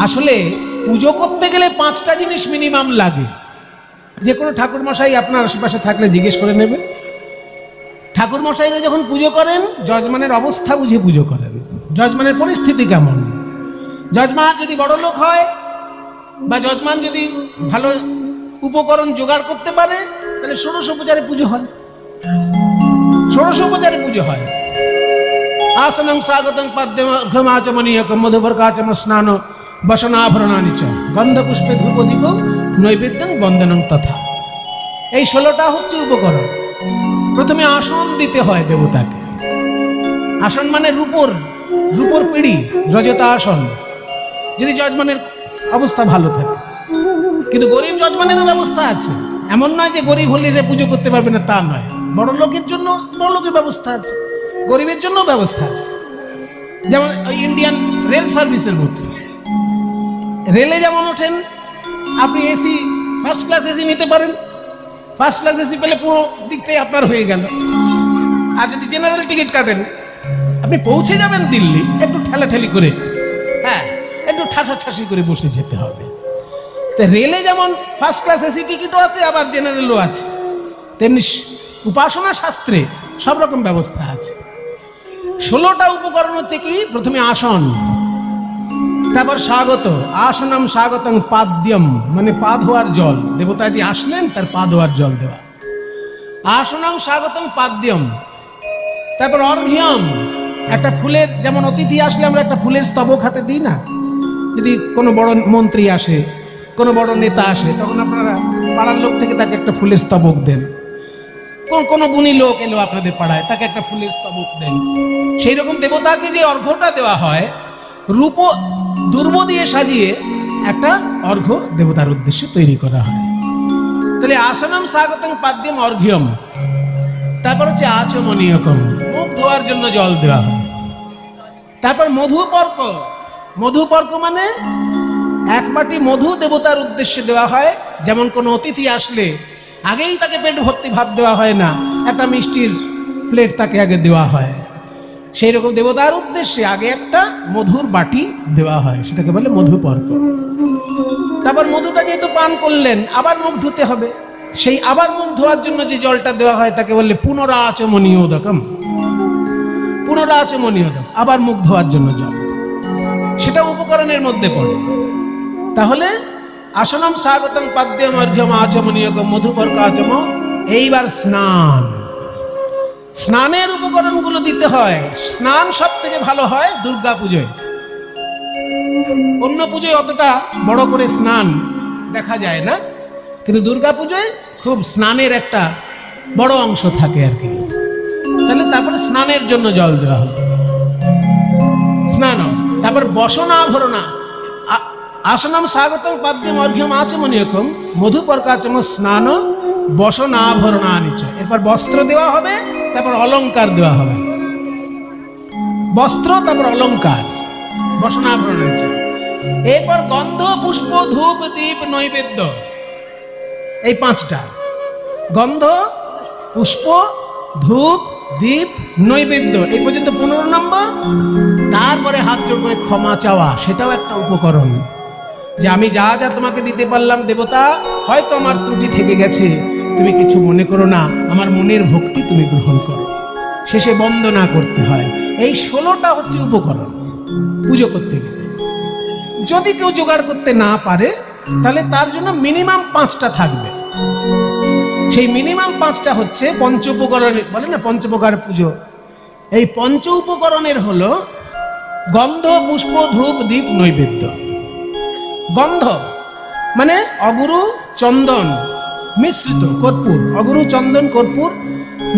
আসলে পুজো করতে গেলে 5টা জিনিস মিনিমাম লাগে। যে কোনো ঠাকুর মশাই আপনার আশেপাশে থাকলে জিজ্ঞেস করে নেবেন। ঠাকুর মশাইরা যখন পুজো করেন যজমানের অবস্থা বুঝে পুজো করেন, যজমানের পরিস্থিতি কেমন। যজমান যদি বড় লোক হয় বা যজমান যদি ভালো উপকরণ জোগাড় করতে পারে তাহলে ষোড়শোপচারে পুজো হয়। ষোড়শোপচারে পুজো হয়। আসনং স্বাগতং পাদ্যমাচমনীয়কম মধুবর্কাচম স্নান বসনাভরণানি চ গন্ধপুষ্পে ধূপদীপ নৈবেদ্যং বন্দনং তথা। এই 16টা হচ্ছে উপকরণ। প্রথমে আসন দিতে হয় দেবতাকে। আসন মানে রূপোর পিঁড়ি, রজতা আসন, যদি যজমানের অবস্থা ভালো থাকে। কিন্তু গরিব যজমানেরও ব্যবস্থা আছে, এমন নয় যে গরিব হলে যে পুজো করতে পারবে না, তা নয়। বড় লোকের জন্য বড় লোকের ব্যবস্থা আছে, গরিবের জন্য ব্যবস্থা আছে। যেমন ইন্ডিয়ান রেল সার্ভিসের মধ্যে রেলে যেমন ওঠেন আপনি এসি, ফার্স্ট ক্লাস এসি নিতে পারেন। ফার্স্ট ক্লাস এসি পেলে পুরো দিকটাই আপনার হয়ে গেল। আর যদি জেনারেল টিকিট কাটেন আপনি পৌঁছে যাবেন দিল্লি, একটু ঠেলাঠেলি করে, হ্যাঁ একটু ঠাসাঠাসি করে বসে যেতে হবে। তো রেলে যেমন ফার্স্ট ক্লাস এসি টিকিটও আছে আবার জেনারেলও আছে, তেমনি উপাসনা শাস্ত্রে সব রকম ব্যবস্থা আছে। 16টা উপকরণ হচ্ছে কি? প্রথমে আসন, তারপর স্বাগত, আসনম স্বাগতং পাদ্যম মানে পা ধোয়ার জল, দেবতাজি আসলেন তার পা ধোয়ার জল দেওয়া। আসনং স্বাগতং পাদ্যম। তারপর অর্ঘ্যম, একটা ফুলের, যেমন অতিথি আসলে আমরা একটা ফুলের স্তবক হাতে দিই না? যদি কোনো বড় মন্ত্রী আসে, কোনো বড় নেতা আসে, তখন আপনারা পাড়ার লোক থেকে তাকে একটা ফুলের স্তবক দেন। কোনো গুণী লোক এলো আপনাদের পাড়ায়, তাকে একটা ফুলের স্তবক দেন। সেই রকম দেবতাকে যে অর্ঘ্যটা দেওয়া হয়, রূপ দুর্ব দিয়ে সাজিয়ে একটা অর্ঘ্য দেবতার উদ্দেশ্যে তৈরি করা হয়। তাহলে আসনম স্বাগতং পাদ্যম অর্ঘ্যম। তারপর হচ্ছে আচমনীয়কম, মুখ ধোয়ার জন্য জল দেওয়া হয়। তারপর মধুপর্ক। মধুপর্ক মানে 1 বাটি মধু দেবতার উদ্দেশ্যে দেওয়া হয়। যেমন কোনো অতিথি আসলে আগেই তাকে পেট ভর্তি ভাত দেওয়া হয় না, একটা মিষ্টির প্লেট তাকে আগে দেওয়া হয়। সেই রকম দেবতার উদ্দেশ্যে আগে একটা মধুর বাটি দেওয়া হয়, সেটাকে বলে মধুপর্ক। তারপর মধুটা যেহেতু পান করলেন আবার মুখ ধুতে হবে, সেই আবার মুখ ধোয়ার জন্য যে জলটা দেওয়া হয় তাকে বলে পুনরাচমনীয়োদকম। পুনরাচমনীয়োদক, আবার মুখ ধোয়ার জন্য জল, সেটা উপকরণের মধ্যে পড়ে। তাহলে আসনম স্বাগতং পাদ্যম অর্ঘ্যম আচমনীয়কম মধুপর্ক আচম। এইবার স্নান। স্নানের উপকরণগুলো দিতে হয়। স্নান সব থেকে ভালো হয় দুর্গা পুজোয়। অন্য পুজোয় অতটা বড় করে স্নান দেখা যায় না, কিন্তু দুর্গা পুজোয় খুব স্নানের একটা বড় অংশ থাকে আর কি। তাহলে তারপরে স্নানের জন্য জল দেওয়া হলো, স্নান। তারপর বসনাভরণা। আসনম স্বাগতং পাদ্যম অর্ঘ্যম আচমনীয়কম মধুপর্কাচম স্নান বসনাভরণানি চ। এরপর বস্ত্র দেওয়া হবে, তারপর অলংকার দেওয়া হবে। বস্ত্র, তারপর অলংকার, বসনাভরণানি চ। এরপর গন্ধ, পুষ্প, ধূপ, দীপ, নৈবেদ্য। এই 5টা, গন্ধ, পুষ্প, ধূপ, দীপ, নৈবেদ্য, এই পর্যন্ত 15 নম্বর। তারপরে হাত জোড় করে ক্ষমা চাওয়া, সেটাও একটা উপকরণ। যে আমি যা যা তোমাকে দিতে পারলাম দেবতা, হয়তো আমার ত্রুটি থেকে গেছে, তুমি কিছু মনে করো না, আমার মনের ভক্তি তুমি গ্রহণ করো। শেষে বন্দনা করতে হয়। এই 16টা হচ্ছে উপকরণ পুজো করতে গেলে। যদি কেউ জোগাড় করতে না পারে তাহলে তার জন্য মিনিমাম 5টা থাকবে। সেই মিনিমাম 5টা হচ্ছে পঞ্চ উপকরণ, বলে না পঞ্চপ্রকার পুজো। এই পঞ্চ উপকরণের হলো গন্ধ, পুষ্প, ধূপ, দীপ, নৈবেদ্য। গন্ধ মানে অগুরু, চন্দন মিশ্রিত কর্পূর, অগুরু, চন্দন, কর্পূর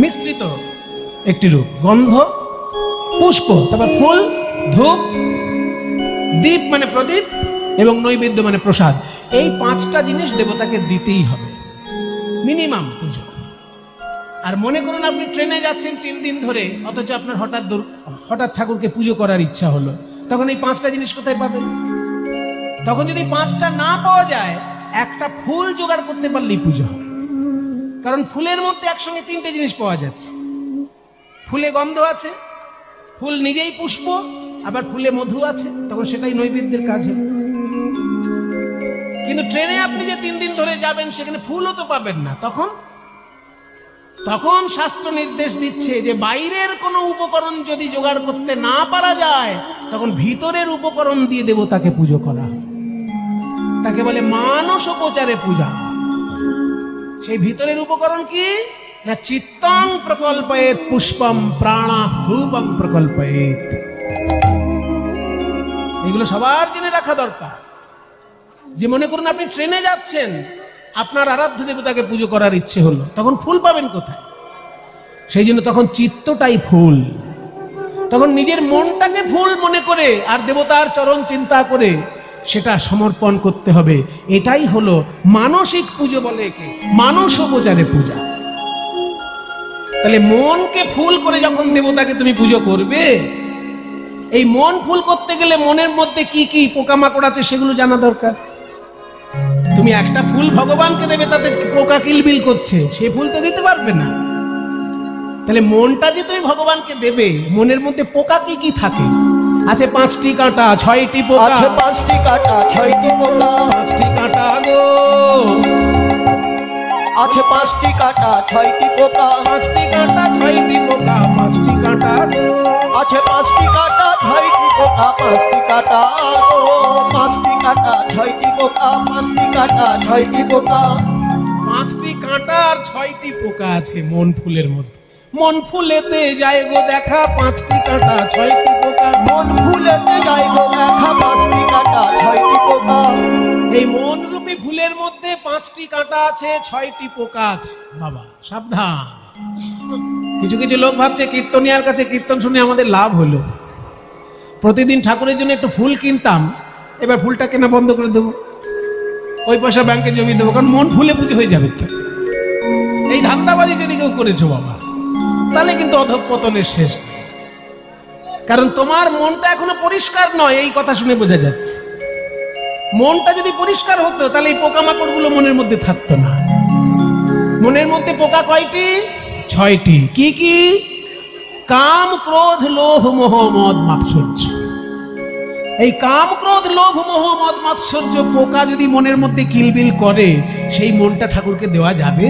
মিশ্রিত একটি রূপ গন্ধ। পুষ্প, তারপর ফুল, ধূপ, দীপ মানে প্রদীপ, এবং নৈবেদ্য মানে প্রসাদ। এই 5টা জিনিস দেবতাকে দিতেই হবে মিনিমাম পুজো। আর মনে করুন আপনি ট্রেনে যাচ্ছেন 3 দিন ধরে, অথচ আপনার হঠাৎ ঠাকুরকে পুজো করার ইচ্ছা হলো, তখন এই 5টা জিনিস কোথায় পাবেন? তখন যদি 5টা না পাওয়া যায়, একটা ফুল জোগাড় করতে পারলেই পুজো হবে। কারণ ফুলের মধ্যে একসঙ্গে 3টে জিনিস পাওয়া যাচ্ছে। ফুলে গন্ধ আছে, ফুল নিজেই পুষ্প, আবার ফুলে মধু আছে, তখন সেটাই নৈবেদ্যের কাজ হবে। কিন্তু ট্রেনে আপনি যে 3 দিন ধরে যাবেন সেখানে ফুলও তো পাবেন না। তখন শাস্ত্র নির্দেশ দিচ্ছে যে বাইরের কোনো উপকরণ যদি জোগাড় করতে না পারা যায়, তখন ভিতরের উপকরণ দিয়ে দেবতাকে পুজো করা, তাকে বলে মানসোপচারে পূজা। সেই ভিতরের উপকরণ কি না, চিত্তং প্রকল্পয়েত পুষ্পম প্রাণা ধূপম প্রকল্পয়েত। এগুলো সবার জেনে রাখা দরকার। যে মনে করুন আপনি ট্রেনে যাচ্ছেন, আপনার আরাধ্য দেবতাকে পুজো করার ইচ্ছে হলো, তখন ফুল পাবেন কোথায়? সেই জন্য তখন চিত্তটাই ফুল, তখন নিজের মনটাকে ফুল মনে করে আর দেবতার চরণ চিন্তা করে সেটা সমর্পণ করতে হবে। এটাই হলো মানসিক পুজো, বলে একে মানসোপচারে পূজা। তাহলে মনকে ফুল করে যখন দেবতাকে তুমি পুজো করবে, এই মন ফুল করতে গেলে মনের মধ্যে কি কি পোকামাকড় আছে সেগুলো জানা দরকার। তুমি একটা ফুল ভগবানকে দেবে, তাতে পোকা কিলবিল করছে, সে ফুল তো দিতে পারবে না। তাহলে মনটা যে তুমি ভগবানকে দেবে, মনের মধ্যে পোকা কি কি থাকে? আছে 5টি কাঁটা 6টি পোকা, আছে 5টি কাঁটা 6টি পোকা, 5টি কাঁটা গো, আছে 5টি কাঁটা 6টি পোকা, 5টি কাঁটা 6টি পোকা, 5টি কাঁটা গো, আছে 5টি কাঁটা 6টি পোকা, 5টি কাঁটা গো, 5টি কাঁটা 6টি পোকা, 5টি কাঁটা 6টি পোকা। 5টি কাঁটা আর 6টি পোকা আছে মন ফুলের মধ্যে। মন ফুলেতে যায় গো দেখা 5টি কাঁটা 6টি পোকা, মন ফুলেতে যায় গো দেখা 5টি কাঁটা 6টি পোকা। এই মন রূপী ফুলের মধ্যে 5টি কাঁটা আছে 6টি পোকা আছে। বাবা সাবধান। কিছু কিছু লোক ভাবছে কীর্তনিয়ার কাছে কীর্তন শুনে আমাদের লাভ হলো, প্রতিদিন ঠাকুরের জন্য একটু ফুল কিনতাম, এবার ফুলটা কেনা বন্ধ করে দেবো, ওই পয়সা ব্যাংকে জমিয়ে দেবো, কারণ মন ফুলে পুজো হয়ে যাবে। তো এই ধান্দাবাজি যদি কেউ করেছো বাবা, তাহলে কিন্তু অধঃপতনের শেষ। কারণ তোমার মনটা এখনো পরিষ্কার নয়, এই কথা শুনে বোঝা যাচ্ছে। মনটা যদি পরিষ্কার হতো, তাহলে এই পোকামাকড় গুলো মনের মধ্যে থাকতো না। মনের মধ্যে পোকা কয়টি? 6টি। কি কি? কাম, ক্রোধ, লোভ, মোহ, মদ, মাৎসর্য। এই কাম, ক্রোধ, লোভ, মোহ, মদ, মাৎসর্য পোকা যদি মনের মধ্যে কিলবিল করে, সেই মনটা ঠাকুরকে দেওয়া যাবে?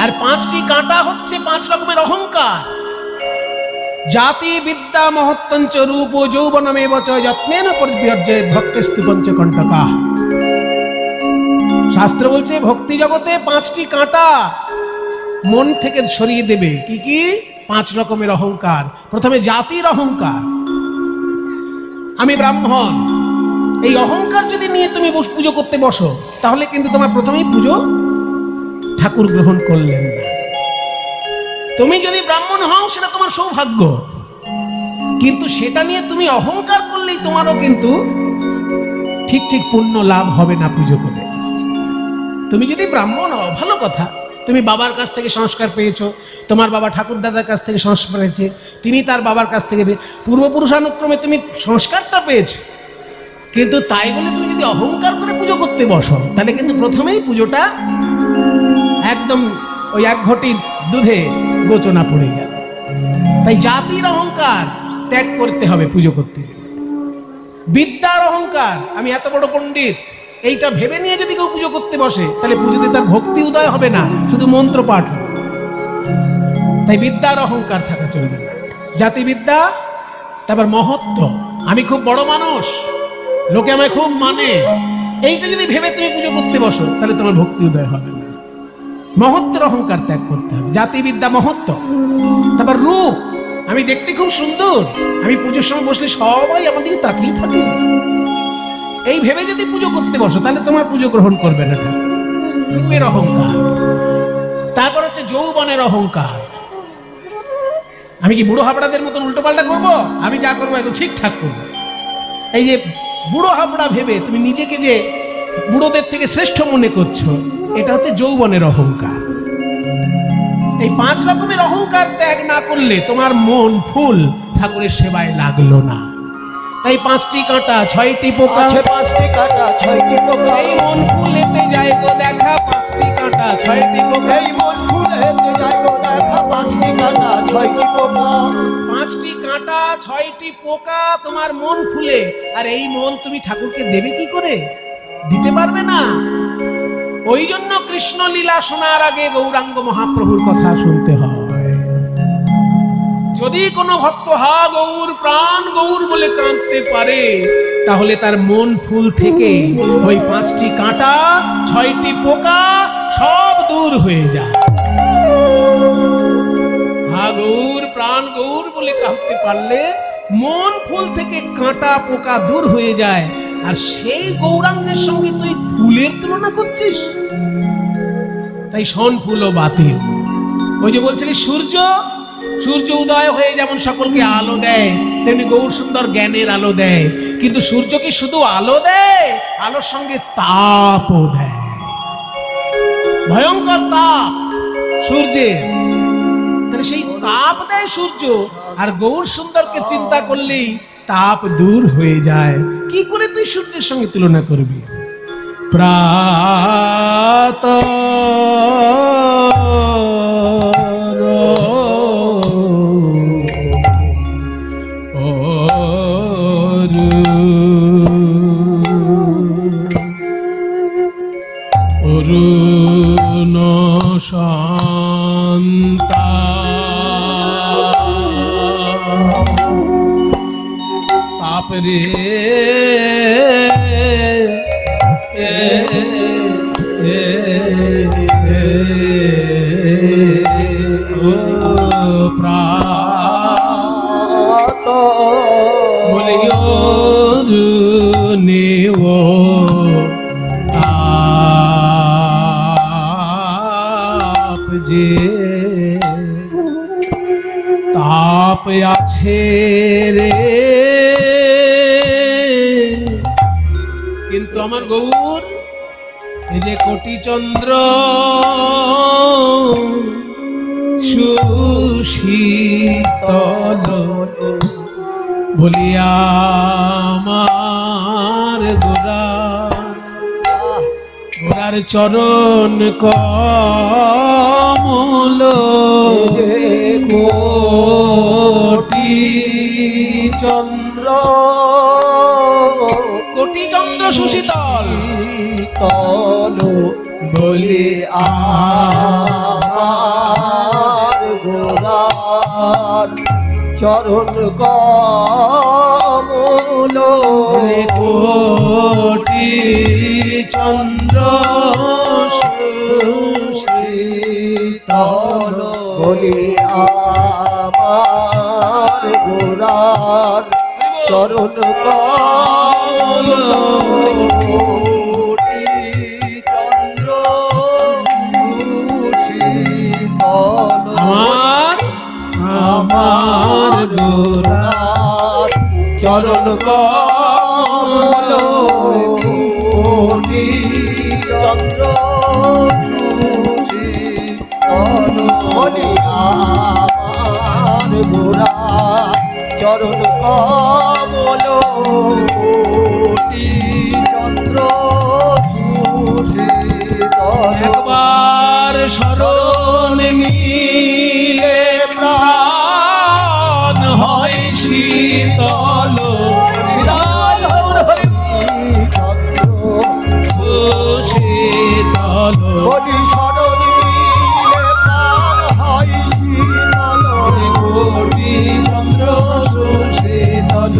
আর 5টি কাঁটা হচ্ছে 5 রকমের অহংকার। জাতি, বিদ্যা, মহত্তঞ্চ, রূপ, যৌবনমেব চ যত্নেন পরিবর্জয়েৎ ভক্তেস্তু পঞ্চকণ্টকাঃ। শাস্ত্র বলছে ভক্তি জগতে 5টি কাঁটা মন থেকে সরিয়ে দেবে। কি কি? 5 রকমের অহংকার। প্রথমে জাতির অহংকার, আমি ব্রাহ্মণ। এই অহংকার যদি নিয়ে তুমি পুজো করতে বসো, তাহলে কিন্তু তোমার প্রথমেই পুজো ঠাকুর গ্রহণ করলেন না। তুমি যদি ব্রাহ্মণ হও সেটা তোমার সৌভাগ্য, কিন্তু সেটা নিয়ে তুমি অহংকার করলেই তোমারও কিন্তু ঠিক ঠিক পুণ্য লাভ হবে না পুজো করে। তুমি যদি ব্রাহ্মণ হও ভালো কথা, তুমি বাবার কাছ থেকে সংস্কার পেয়েছো, তোমার বাবা ঠাকুর দাদার কাছ থেকে সংস্কার পেয়েছে, তিনি তার বাবার কাছ থেকে পূর্বপুরুষানুক্রমে তুমি সংস্কারটা পেয়েছো। কিন্তু তাই বলে তুমি যদি অহংকার করে পুজো করতে বসো, তাহলে কিন্তু প্রথমেই পুজোটা একদম ওই 1 ঘটি দুধে গোচনা পড়ে গেল। তাই জাতির অহংকার ত্যাগ করতে হবে পুজো করতে গেলে। বিদ্যার অহংকার, আমি এত বড় পণ্ডিত, এইটা ভেবে নিয়ে যদি কেউ পুজো করতে বসে, তাহলে পুজোতে তার ভক্তি উদয় হবে না, শুধু মন্ত্র পাঠ হবে। তাই বিদ্যার অহংকার থাকা চলবে না। জাতিবিদ্যা, তারপর মহত্ব, আমি খুব বড় মানুষ, লোকে আমায় খুব মানে, এইটা যদি ভেবে তুমি পুজো করতে বসো, তাহলে তোমার ভক্তি উদয় হবে না। মহত্বের অহংকার ত্যাগ করতে হবে। জাতিবিদ্যা, মহত্ব। তারপর রূপ, আমি দেখতে খুব সুন্দর, আমি পুজোর সময় বসলে সবাই আমার দিকে তাকিয়ে থাকে, এই ভেবে যদি পুজো করতে বসো, তাহলে তোমার পুজো গ্রহণ করবে না। রূপের অহংকার। তারপর হচ্ছে যৌবনের অহংকার, আমি কি বুড়ো হাবড়াদের মতন উল্টো পাল্টা করবো, আমি যা করবো একদম ঠিকঠাক করবো। এই যে বুড়ো হাবড়া ভেবে তুমি নিজেকে যে বুড়োদের থেকে শ্রেষ্ঠ মনে করছো, এটা হচ্ছে যৌবনের অহংকার। এই 5 রকমের অহংকার ত্যাগ না করলে তোমার মন ফুল ঠাকুরের সেবায় লাগলো না। তাই 5টি কাঁটা 6টি পোকা, আছে 5টি কাঁটা 6টি পোকা। এই মন ফুলেতে যায় গো দেখা 5টি কাঁটা 6টি পোকা। এই মন ফুলেতে যায় গো দেখা 5টি কাঁটা ছয়টি পোকা। 5টি কাঁটা 6টি পোকা তোমার মন ফুলে, আর এই মন তুমি ঠাকুরকে দেবে কি করে? দিতে পারবে না। ওই জন্য কৃষ্ণ লীলা শোনার আগে গৌরাঙ্গ মহাপ্রভুর কথা শুনতে হয়। যদি কোনো ভক্ত হা গৌর প্রাণ গৌর বলে কাঁদতে পারে, তাহলে তার মন ফুল থেকে ওই 5টি কাঁটা 6টি পোকা সব দূর হয়ে যায়। হা গৌর প্রাণ গৌর বলে কাঁদতে পারলে মন ফুল থেকে কাঁটা পোকা দূর হয়ে যায়। আর সেই গৌরাঙ্গের সঙ্গে তুই ফুলের তুলনা করছিস, তাই শোন ফুল ও বাতিল। ওই যে বলছিলি সূর্য উদয় হয়ে যেমন সকলকে আলো দেয়, তেমনি গৌর সুন্দর জ্ঞানের আলো দেয়। কিন্তু সূর্য কি শুধু আলো দেয়? আলোর সঙ্গে তাপও দেয়, ভয়ঙ্কর তাপ সূর্যের। তাহলে সেই তাপ দেয় সূর্য, আর গৌর সুন্দরকে চিন্তা করলেই তাপ দূর হয়ে যায়। কি করে তুই সূর্যের সঙ্গে তুলনা করবি? প্রাত অরুণ শান্তা তাপরে প্রাত বলিও নেও তাপ যে তাপ আছে রে, কিন্তু আমার গৌর এই যে কোটি চন্দ্র সুশীতল বলিয়া আমার গোরার চরণ কমল কোটি চন্দ্র সুশীতল তল বলি আমার গোরার চরণ কমল কোটি চন্দ্র সুশীতল বলি আমার গোরার চরণ কমল কোটি চন্দ্র সুশীতল আমার গোরার চরণ কমল কোটি চন্দ্র সুশীতল বলি আমার গোরার চরণ কমল কোটি চন্দ্র সুশীতল একবার শরণ নিলে প্রাণ হয় শীতল শীতল বলি শরণ নিলে প্রাণ হয় শীতল কোটি চন্দ্র সুশীতল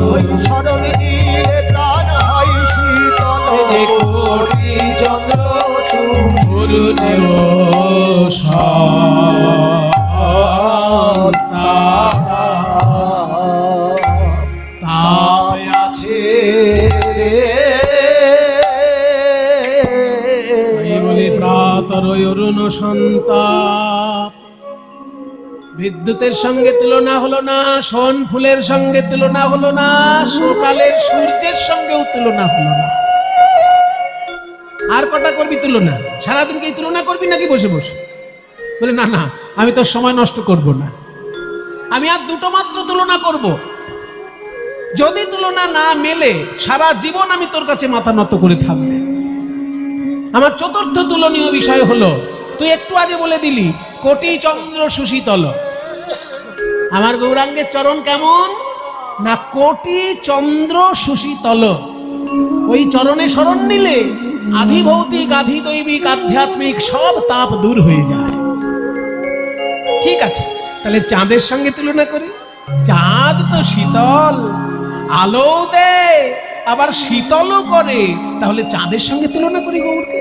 শরণ নিলে প্রাণ হয় শীতল যে কোটি চন্দ্র সুরদেব তাপ আছে বলি প্রাতর অরুণ সন্তাপ। বিদ্যুতের সঙ্গে তুলনা হলো না, সোন ফুলের সঙ্গে তুলনা হলো না, সকালের সূর্যের সঙ্গেও তুলনা হলো না। আর কটা করবি তুলনা? সারাদিন কি তুলনা করবি নাকি বসে বসে? বলে না না, আমি তোর সময় নষ্ট করব না, আমি আর দুটো মাত্র তুলনা করব। যদি তুলনা না মেলে সারা জীবন আমি তোর কাছে মাথা নত করে থাকবো। আমার চতুর্থ তুলনীয় বিষয় হলো, তুই একটু আগে বলে দিলি কোটি চন্দ্র সুশীতল। আমার গৌরাঙ্গের চরণ কেমন না কোটি চন্দ্র সুশীতল। ওই চরণে শরণ নিলে আধি ভৌতিক আধি দৈবিক আধ্যাত্মিক সব তাপ দূর হয়ে যায়। ঠিক আছে, তাহলে চাঁদের সঙ্গে তুলনা করি। চাঁদ তো শীতল, আলো দেয় আবার শীতলও করে, তাহলে চাঁদের সঙ্গে তুলনা করি গৌরকে।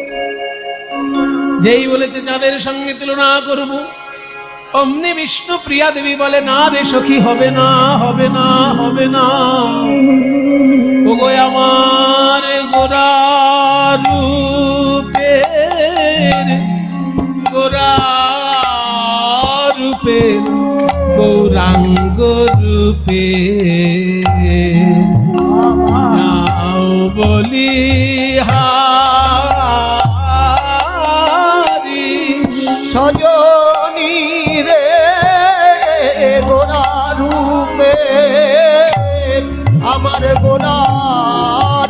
যেই বলেছে চাঁদের সঙ্গে তুলনা করব, অমনি বিষ্ণু প্রিয়া দেবী বলে না রে সখী, হবে না, হবে না, হবে না। ওগো আমার গোরা রূপের, গোরা রূপের, গৌরাঙ্গ রূপে যাও বলি হারি। সজনী রে গোরা রূপে, আমার গোরা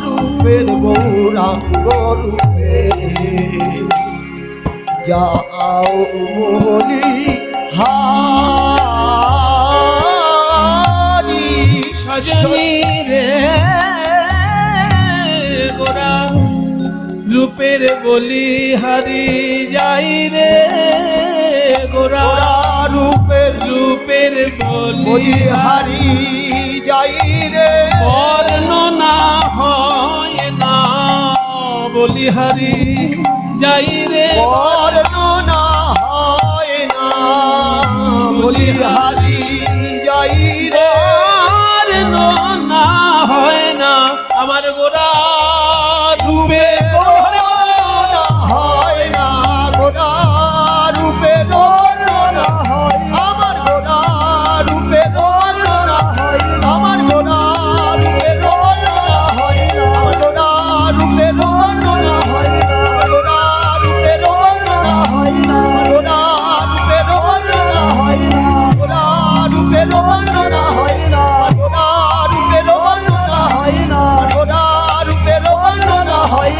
রূপের গৌরাঙ্গ রূপে যাও বলি হারি। সজনী রে গোরা রূপের বলি হারি যাই রে, গোরা রূপের রূপের বলি হারি যাই রে। বর্ণনা হয় না বলি হারি যাই রে, বর্ণনা হয় না বলি হারি যাই রে। বর্ণনা হয় না আমার গোরা রূপে, বর্ণনা হয় না গোরা রূপে, বর্ণনা হয় আমার গোরা রূপে, বর্ণনা হয় আমার গোরা রূপে, বর্ণনা হয় আমার গোরা রূপে, বর্ণনা হয় গোরা রূপে, বর্ণনা হয় গোরা রূপে, বর্ণনা হয় গোরা রূপে, বর্ণনা হয় গোরা রূপে, বর্ণনা হয় গোরা রূপে, বর্ণনা হয়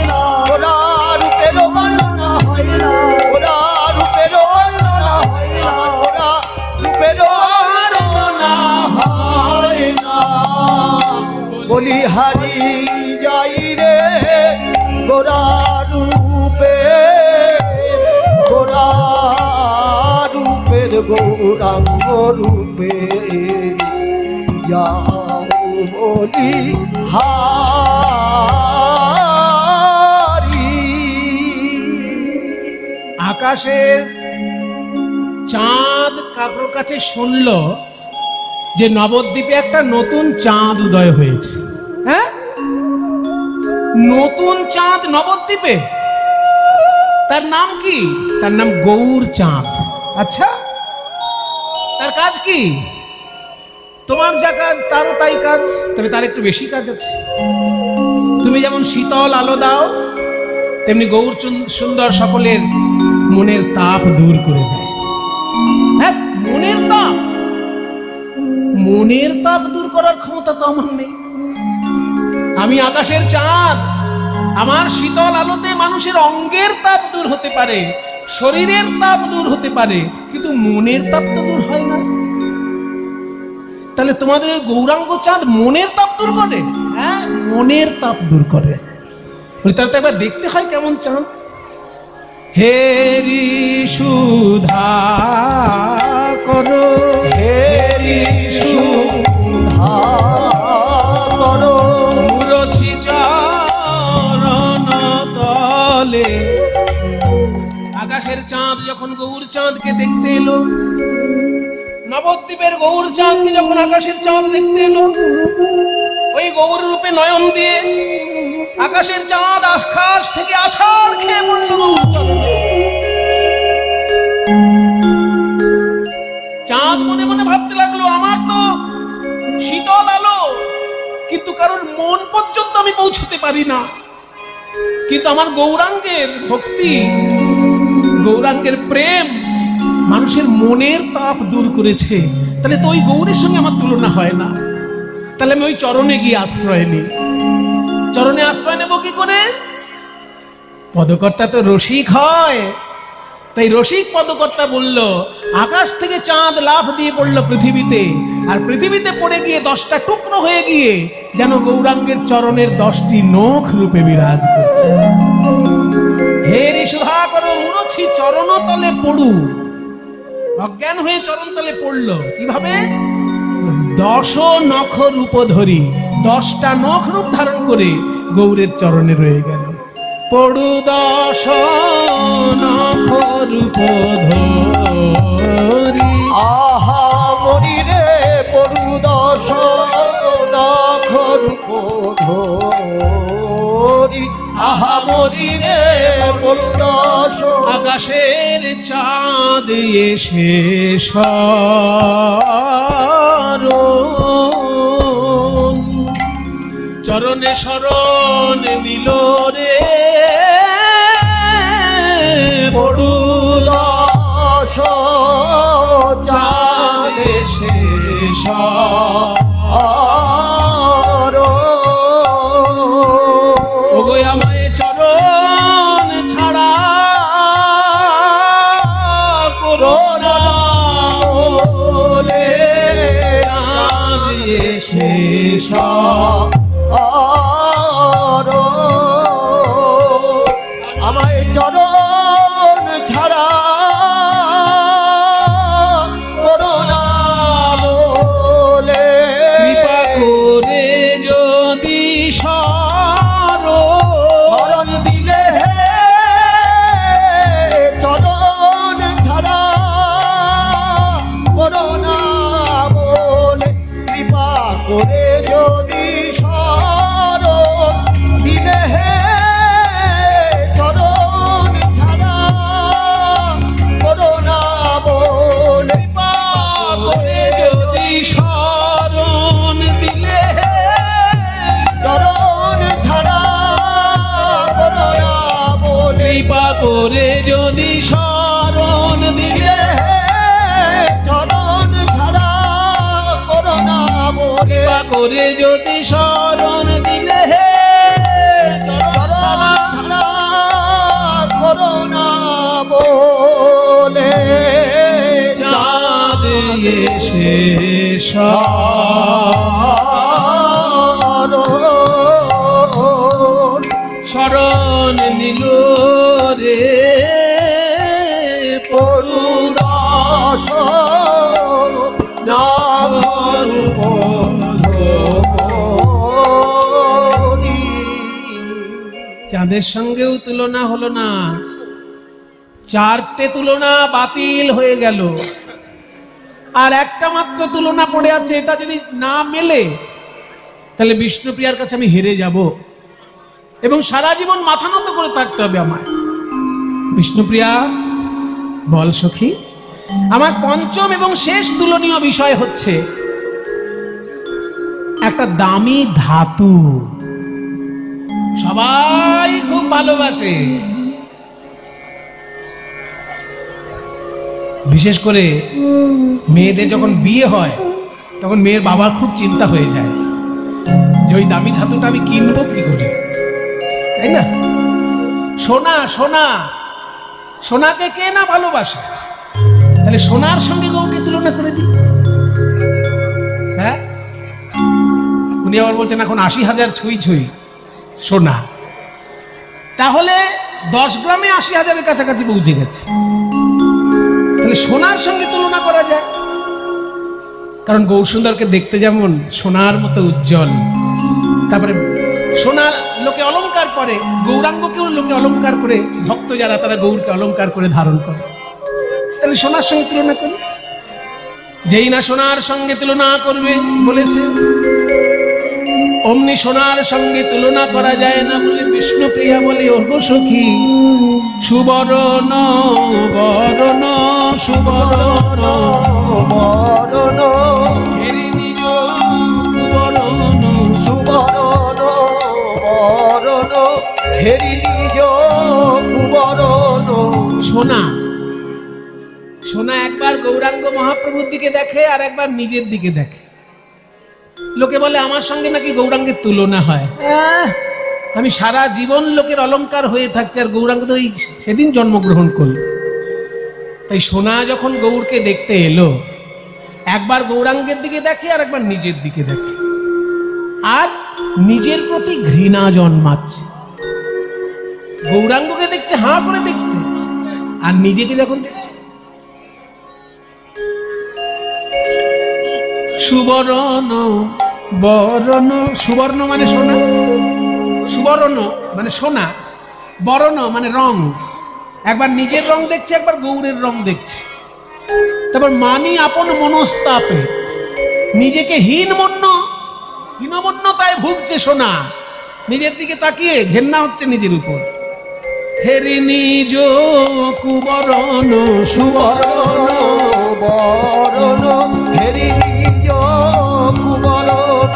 গোরা রূপে, বর্ণনা হয় গোরা রূপে, বর্ণনা হয় গোরা রূপে, বর্ণনা হয় না বলি হারি যাই রে। গোরা রূপে, গোরা রূপের গৌরাঙ্গ রূপে যাও বলি হারি। আকাশের চাঁদ কারোর কাছে শুনল যে নবদ্বীপে একটা নতুন চাঁদ উদয় হয়েছে। হ্যাঁ, নতুন চাঁদ নবদ্বীপে, তার নাম কি? তার নাম গৌর চাঁদ। আচ্ছা, তার কাজ কি? তোমার যা কাজ তারও তাই কাজ, তবে তার একটু বেশি কাজ আছে। তুমি যেমন শীতল আলো দাও, তেমনি গৌর সুন্দর সকলের মনের তাপ দূর করে দেয়। হ্যাঁ, মনের তাপ, মনের তাপ দূর করার ক্ষমতা তো আমার নেই। আমি আকাশের চাঁদ, আমার শীতল আলোতে মানুষের অঙ্গের তাপ দূর হতে পারে, শরীরের তাপ দূর হতে পারে, কিন্তু মনের তাপ তো দূর হয় না। তাহলে তোমাদের গৌরাঙ্গ চাঁদ মনের তাপ দূর করে? হ্যাঁ, মনের তাপ দূর করে। তাহলে তো একবার দেখতে হয় কেমন চাঁদ। হেরি সুধা করো, হেরি সুধা করো, মুরছি চরণ তলে। আকাশের চাঁদ যখন গৌর চাঁদকে দেখতে এলো, নবদ্বীপের গৌর চাঁদকে যখন আকাশের চাঁদ দেখতে এলো, ওই গৌর রূপে নয়ন দিয়ে আকাশের চাঁদ আকাশ থেকে আছাড় খেয়ে পড়ল গৌর চরণে। চাঁদ মনে মনে ভাবতে লাগলো, আমার তো শীতল আলো, কিন্তু কারোর মন পর্যন্ত আমি পৌঁছতে পারি না, কিন্তু আমার গৌরাঙ্গের ভক্তি, গৌরাঙ্গের প্রেম মানুষের মনের তাপ দূর করেছে। তাহলে তো ওই গৌরের সঙ্গে আমার তুলনা হয় না। তাহলে আমি ওই চরণে গিয়ে আশ্রয় নিই। চরণে আশ্রয় নেব কি করে? পদকর্তা তো রসিক হয়, তাই রসিক পদকর্তা বলল, আকাশ থেকে চাঁদ লাফ দিয়ে পড়ল পৃথিবীতে, আর পৃথিবীতে পড়ে গিয়ে 10টা টুকরো হয়ে গিয়ে যেন গৌরাঙ্গের চরণের 10টি নখ রূপে বিরাজ করছে। হে ঋষুধা করো মুরছি চরণতলে পড়ু। অজ্ঞান হয়ে চরণতলে পড়ল কিভাবে? 10 নখ রূপ ধরি, 10টা নখ রূপ ধারণ করে গৌরের চরণে রয়ে গেল। পড়ু 10 নখ রূপ ধরি। আহা মরি রে পড়ু 10 নখ রূপ ধরি। আহা মরি রে পড়ু 10। আকাশের চাঁদ এসে শরণ, চরণে শরণ নিল রে পড়ু 10 চাঁদ এসে ওগো আমায় চরণ ছাড়া করো না বলে চাঁদ এসে আমায় চরণ ছাড়া করো না বলে কৃপা করে যদি শরণ দিলে চরণ ছাড়া করো না বলে। কৃপা করে যদি শরণ দিলে চরণ ছাড়া করো না বলে। করে যদি শরণ দিলে চরণ ছাড়া করো না বলে। কৃপা করে যদি শরণ দিলে চরণ ছাড়া করো না বলে। কৃপা করে যদি শরণ দিলে চরণ ছাড়া করো না বলে। চাঁদ এসে শরণ নিল রে পড়ু 10 নখ ধরি। চাঁদের সঙ্গেও তুলনা হলো না, 4টে তুলনা বাতিল হয়ে গেল, আর একটা মাত্র তুলনা পড়ে আছে। এটা যদি না মেলে তাহলে বিষ্ণুপ্রিয়ার কাছে আমি হেরে যাব এবং সারা জীবন মাথা নত করে থাকতে হবে আমায়। বিষ্ণুপ্রিয়া বল সখী, আমার পঞ্চম এবং শেষ তুলনীয় বিষয় হচ্ছে একটা দামি ধাতু সবাই খুব ভালোবাসে, বিশেষ করে মেয়েদের যখন বিয়ে হয় তখন মেয়ের বাবার খুব চিন্তা হয়ে যায় যে ওই দামি ধাতুটা আমি কিনবো কি করে, তাই না? সোনা সোনা, সোনাকে কে না ভালোবাসে? তাহলে সোনার সঙ্গে গৌকে তুলনা করে দিই। হ্যাঁ, উনি আবার বলছেন এখন 80,000 ছুঁই ছুঁই সোনা, তাহলে 10 গ্রামে 80,000-এর কাছাকাছি পৌঁছে গেছে। তাহলে সোনার সঙ্গে তুলনা করা যায়, কারণ গৌরসুন্দরকে দেখতে যেমন সোনার মতো উজ্জ্বল, তারপরে সোনা লোকে অলংকার করে, গৌরাঙ্গকেও লোকে অলংকার করে, ভক্ত যারা তারা গৌরকে অলংকার করে ধারণ করে। তাহলে সোনার সঙ্গে তুলনা করি, যেই না সোনার সঙ্গে তুলনা করবে বলেছে অমনি সোনার সঙ্গে তুলনা করা যায় না বলে বিষ্ণুপ্রিয়া বলে, ওগো সখী সুবরণ বরণ সুবরণ বরণ হেরি নিজ সুবরণ সুবরণ বরণ হেরি নিজ কুবরণ। সোনা সোনা একবার গৌরাঙ্গ মহাপ্রভুর দিকে দেখে আর একবার নিজের দিকে দেখে। লোকে বলে আমার সঙ্গে নাকি গৌরাঙ্গের তুলনা হয়। আমি সারা জীবন লোকের অলংকার হয়ে থাকছি, আর গৌরাঙ্গ তো সেদিন জন্মগ্রহণ করল। তাই সোনা যখন গৌরকে দেখতে এলো, একবার গৌরাঙ্গের দিকে দেখে আর একবার নিজের দিকে দেখে, আর নিজের প্রতি ঘৃণা জন্মাচ্ছে। গৌরাঙ্গকে দেখছে, হাঁ করে দেখছে, আর নিজেকে যখন দেখছে, সুবর্ণ বরণ, সুবর্ণ মানে সোনা, সুবর্ণ মানে সোনা, বরণ মানে রং। একবার নিজের রং দেখছে, একবার গৌরের রং দেখছে। তারপর মানি আপন মনস্তাপে, নিজেকে হীনমন্যতায় ভুগছে সোনা। নিজের দিকে তাকিয়ে ঘেন্না হচ্ছে নিজের উপর। হেরি নিজ কুবরণ সুবর্ণ বরণ, হেরি নিজ কুবরণ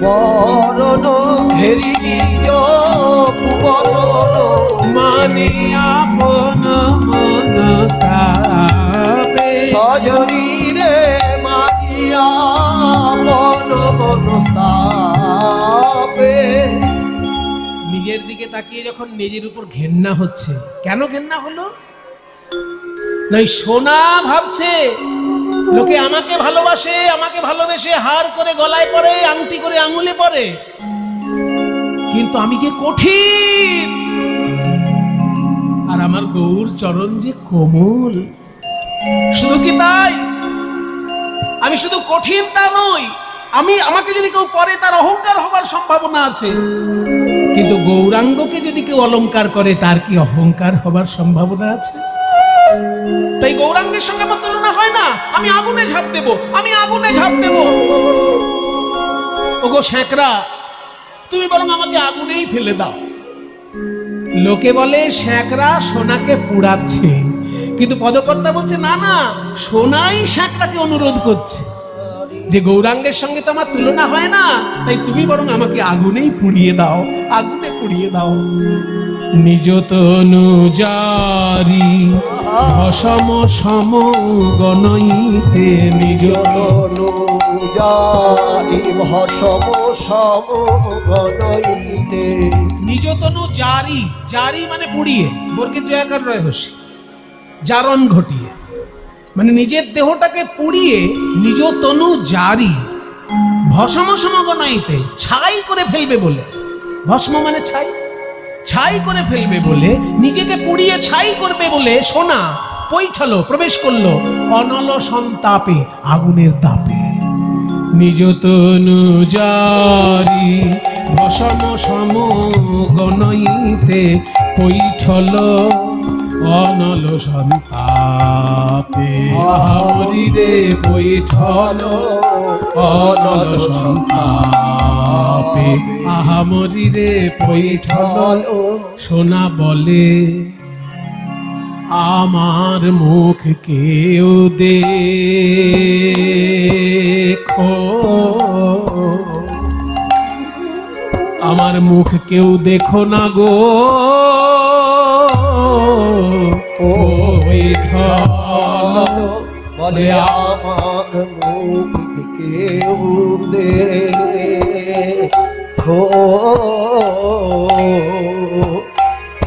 বরণ, হেরি নিজ কুবরণ মানি আপন মনস্তাপে, সজনীরে মানিয়া মন মনস্তাপে। নিজের দিকে তাকিয়ে যখন নিজের উপর ঘেন্না হচ্ছে, কেন ঘেন্না হলো? নাই সোনা ভাবছে লোকে আমাকে ভালোবাসে, আমাকে ভালোবেসে হার করে গলায় পরে, আংটি করে আঙুলে পরে, কিন্তু আমি যে কঠিন, আর আমার গৌর চরণ যে কোমল। শুধু কি তাই? আমি শুধু কঠিন তা নই, আমাকে যদি কেউ পরে তার অহংকার হবার সম্ভাবনা আছে, কিন্তু গৌরাঙ্গকে যদি কেউ অলংকার করে তার কি অহংকার হবার সম্ভাবনা আছে? তাই গৌরাঙ্গের সঙ্গে আমার তুলনা হয় না। আমি আগুনে ঝাঁপ দেব, আমি আগুনে ঝাঁপ দেব। ওগো শ্যাকরা, তুমি বরং আমাকে আগুনেই ফেলে দাও। লোকে বলে শ্যাকরা সোনাকে পুড়াচ্ছে, কিন্তু পদকর্তা বলছে না না, সোনাই শ্যাকরাকে অনুরোধ করছে যে গৌরাঙ্গের সঙ্গে তো আমার তুলনা হয় না, তাই তুমি বরং আমাকে আগুনেই পুড়িয়ে দাও, আগুনে পুড়িয়ে দাও। নিজ তনু জারি ভসম সম গণইতে, নিজ তনু জারি ভসম সম গণইতে। নিজ তনু জারি, জারি মানে পুড়িয়ে, বর্গের জয়াকার রয় হসি, জারণ ঘটিয়ে, মানে নিজের দেহটাকে পুড়িয়ে নিজ তনু জারি ভস্ম সমগণাইতে, ছাই করে ফেলবে বলে। ভস্ম মানে ছাই, ছাই করে ফেলবে বলে, নিজেকে পুড়িয়ে ছাই করবে বলে সোনা পৈঠালো, প্রবেশ করলো অনল সন্তাপে, আগুনের তাপে। নিজ তনু জারি ভস্ম সমগণাইতে, পৈঠল অনল সন্তাপে। আহামরিরে বৈঠল অনল সন্তাপে, আহামরিরে বৈঠল। সোনা বলে আমার মুখ কেউ দেখো, আমার মুখ কেউ দেখো না গো, বলে আমার মুখ কেউ দেখো,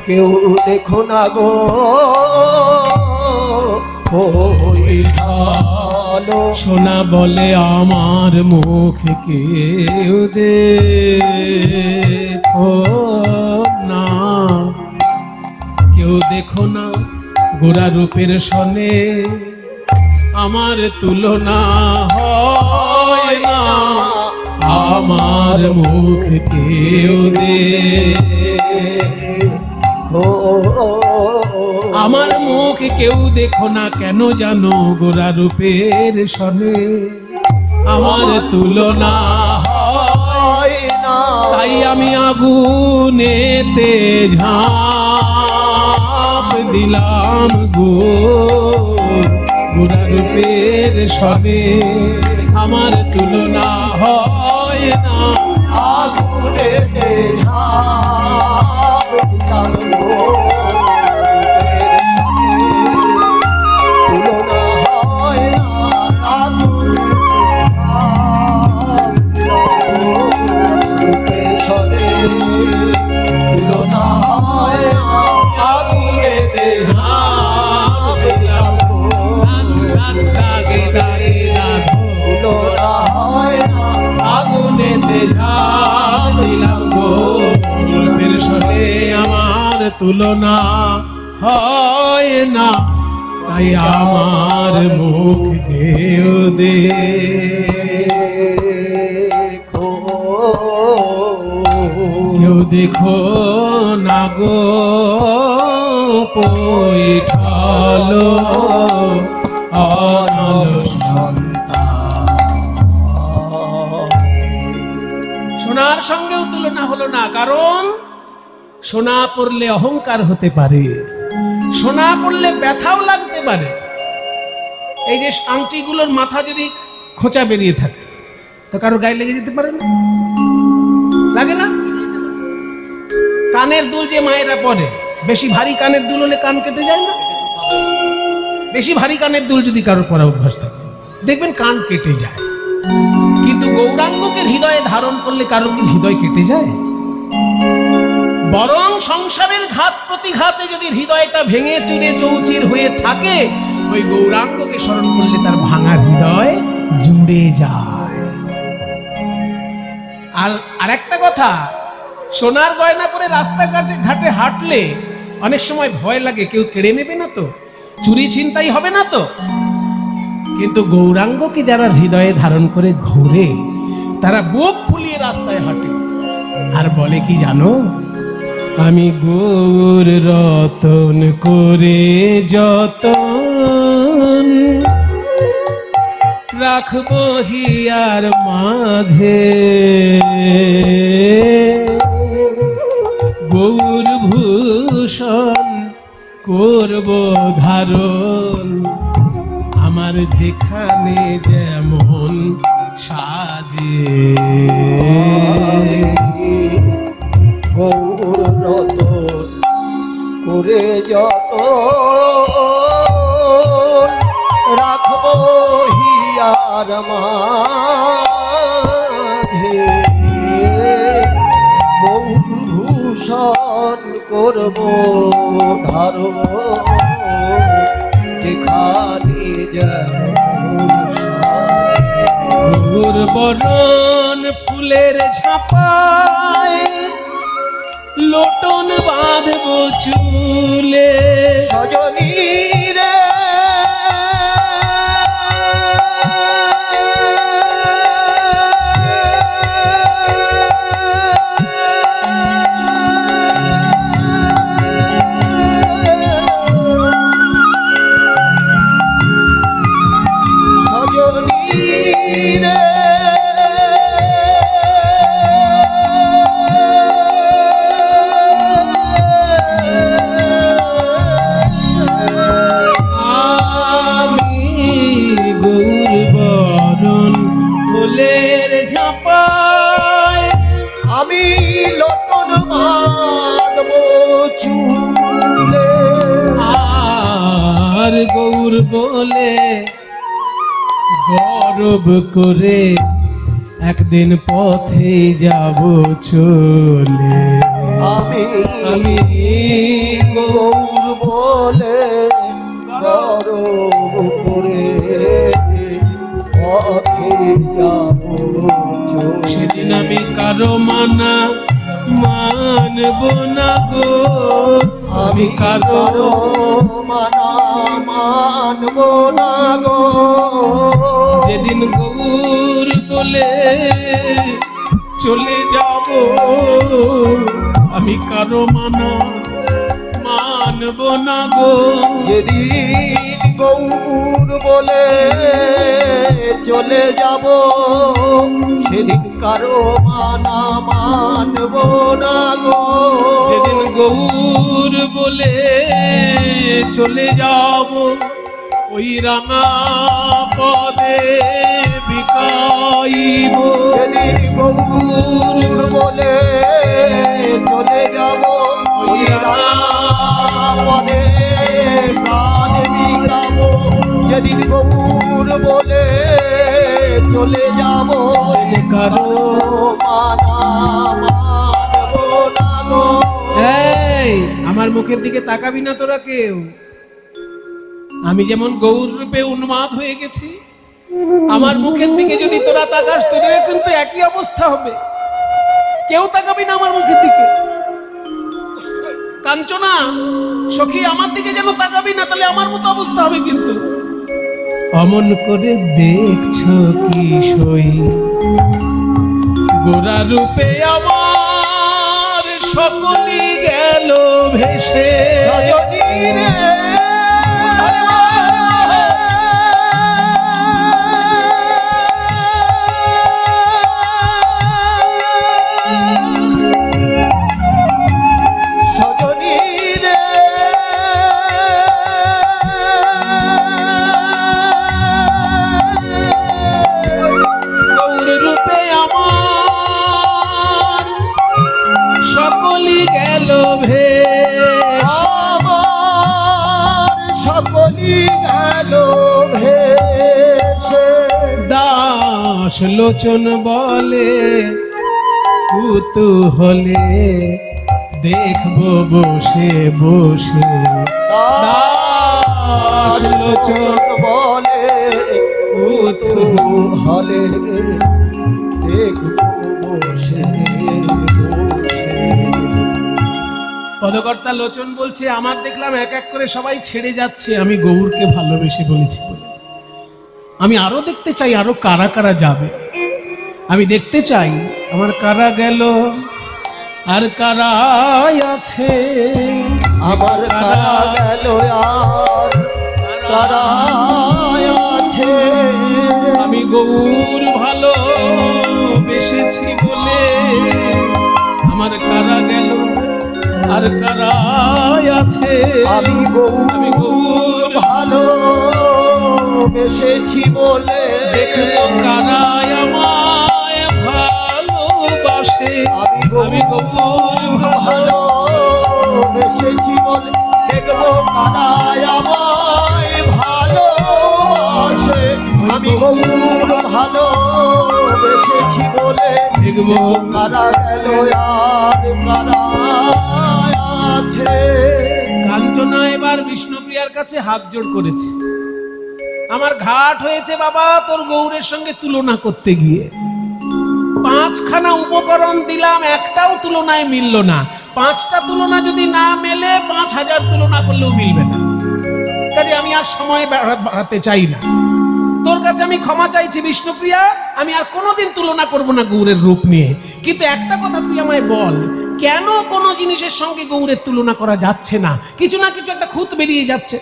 কেউ দেখো না গো, সোনা বলে আমার মুখ কেউ দেখো না, কেউ দেখো না, গোরা রূপের সনে আমার তুলনা হয় না, আমার মুখ কেউ দেখো, আমার মুখ কেউ দেখো না, কেন জানো গোরা রূপের সনে আমার তুলনা হয় না। তাই আমি আগুনেতে ঝাঁপ দিলাম গো, গোরা রূপের সনে আমার তুলনা হয় না, আগুনেতে ঝাঁপ দিলাম গো, তুলনা হয় না, আগুনেতে তুলনা হয় না, আগুনেতে ঝাঁপ রূপের সঙ্গে আমার তুলনা হয় না, তাই আমার মুখ দেও দে। কেউ দেখো না গো পৈঠল অনল সোনার সঙ্গেও তুলনা হলো না, কারণ সোনা পড়লে অহংকার হতে পারে, সোনা পড়লে ব্যথাও লাগতে পারে। এই যে আংটিগুলোর মাথা যদি খোঁচা বেরিয়ে থাকে তো কারোর গায়ে লেগে যেতে পারে না, লাগে না? কানের দুল যে মায়েরা পরে, বেশি ভারী কানের দুল হলে কান কেটে যায় না? বেশি ভারী কানের দুল যদি কারোর পরা অভ্যাস থাকে দেখবেন কান কেটে যায়। কিন্তু গৌরাঙ্গকে হৃদয়ে ধারণ করলে কারোর কি হৃদয় কেটে যায়? বরং সংসারের ঘাত প্রতিঘাতে যদি হৃদয়টা ভেঙে চুরে চৌচির হয়ে থাকে, ওই গৌরাঙ্গকে স্মরণ করলে তার ভাঙা হৃদয় জুড়ে যায়। আর একটা কথা, সোনার গয়না পরে রাস্তাঘাটে ঘাটে হাঁটলে অনেক সময় ভয় লাগে কেউ কেড়ে নেবে না তো, চুরি ছিনতাই হবে না তো। কিন্তু গৌরাঙ্গকে যারা হৃদয়ে ধারণ করে ঘোরে তারা বুক ফুলিয়ে রাস্তায় হাঁটে আর বলে কি জানো, আমি গৌর রতন করে যতন রাখবো হিয়ার মাঝে, গৌর ভূষণ করব ধারণ আমার যেখানে যেমন সাজে। গৌর রতন করে যত রাখবো হিয়ার মাঝে, গৌর ভূষণ করব ধারণ যেখানে যেমন সাজে। গৌর বরণ ফুলের ঝাপায় লোটন বাঁধব চুলে, সজনী রে আমি লোটন বাঁধব চুলে। আর গৌর বলে গৌরব করে একদিন পথে যাব চলে, আমি আমি গৌর বলে গৌরব করে পথে যাব চলে। সেদিন আমি কারো মানা মানব না গো, আমি কারো মানা মানব না গো। যেদিন গৌর বলে চলে যাব, আমি কারো মানা মানব না গো। যেদিন গৌর বলে চলে যাব, সেদিন কারো মানা মানব না গো। যেদিন গৌর বলে চলে যাব, ওই রাঙা পদে বিকাইব। যেদিন গৌর বলে চলে যাব, ওই রাঙা পদে প্রাণ বিকাব। যেদিন গৌর বলে চলে যাব, কারো মানা মানব না গো। এই আমার মুখের দিকে তাকাবি না তোরা কেউ। আমি যেমন গৌর রূপে উন্মাদ হয়ে গেছি, আমার মুখের দিকে যদি তোরা তাকাস তোদের কিন্তু একই অবস্থা হবে। কেউ তাকাবি না আমার মুখের দিকে। কাঞ্চনা সখী আমার দিকে যেন তাকাবি না, তাহলে আমার মতো অবস্থা হবে কিন্তু। অমন করে দেখছো কি সই গোরা রূপে আমার সকলই গেল ভেসে। সজনী রে লোচন বলে কুতূহলে দেখবো বসে বসে। দাস লোচন বলে কুতূহলে দেখবো বসে বসে। পদকর্তা লোচন বলছে আমার দেখলাম এক এক করে সবাই ছেড়ে যাচ্ছে, আমি গৌরকে ভালোবেসে বলেছি বলে। আমি আরো দেখতে চাই আরো কারা কারা যাবে। আমি দেখতে চাই আমার কারা গেল আর কারা আছে, আমার কারা গেল আর কারা আছে। আমি গৌর ভালো বেসেছি বলে আমার কারা গেল আর কারা আছে। আমি গৌর ভালো বেসেছি বলে দেখবো কারা আমায় ভালোবাসে। আমি গৌর ভালো বেসেছি বলে দেখবো কারা আমায় ভালোবাসে। আমি গৌর ভালো বেসেছি বলে দেখবো কারা গেল আর কারা আছে। কাঞ্চনা এবার বিষ্ণুপ্রিয়ার কাছে হাত জোড় করেছে। আমার ঘাট হয়েছে বাবা তোর গৌরের সঙ্গে তুলনা করতে গিয়ে। 5খানা উপকরণ দিলাম, একটাও তুলনায় মিলল না। 5টা তুলনা যদি না মেলে 5000 তুলনা করলেও মিলবে না। কাজে আমি আর সময় বাড়াতে চাই না। তোর কাছে আমি ক্ষমা চাইছি বিষ্ণুপ্রিয়া, আমি আর কোনোদিন তুলনা করব না গৌরের রূপ নিয়ে। কিন্তু একটা কথা তুই আমায় বল, কেন কোনো জিনিসের সঙ্গে গৌরের তুলনা করা যাচ্ছে না? কিছু না কিছু একটা খুঁত বেরিয়ে যাচ্ছে।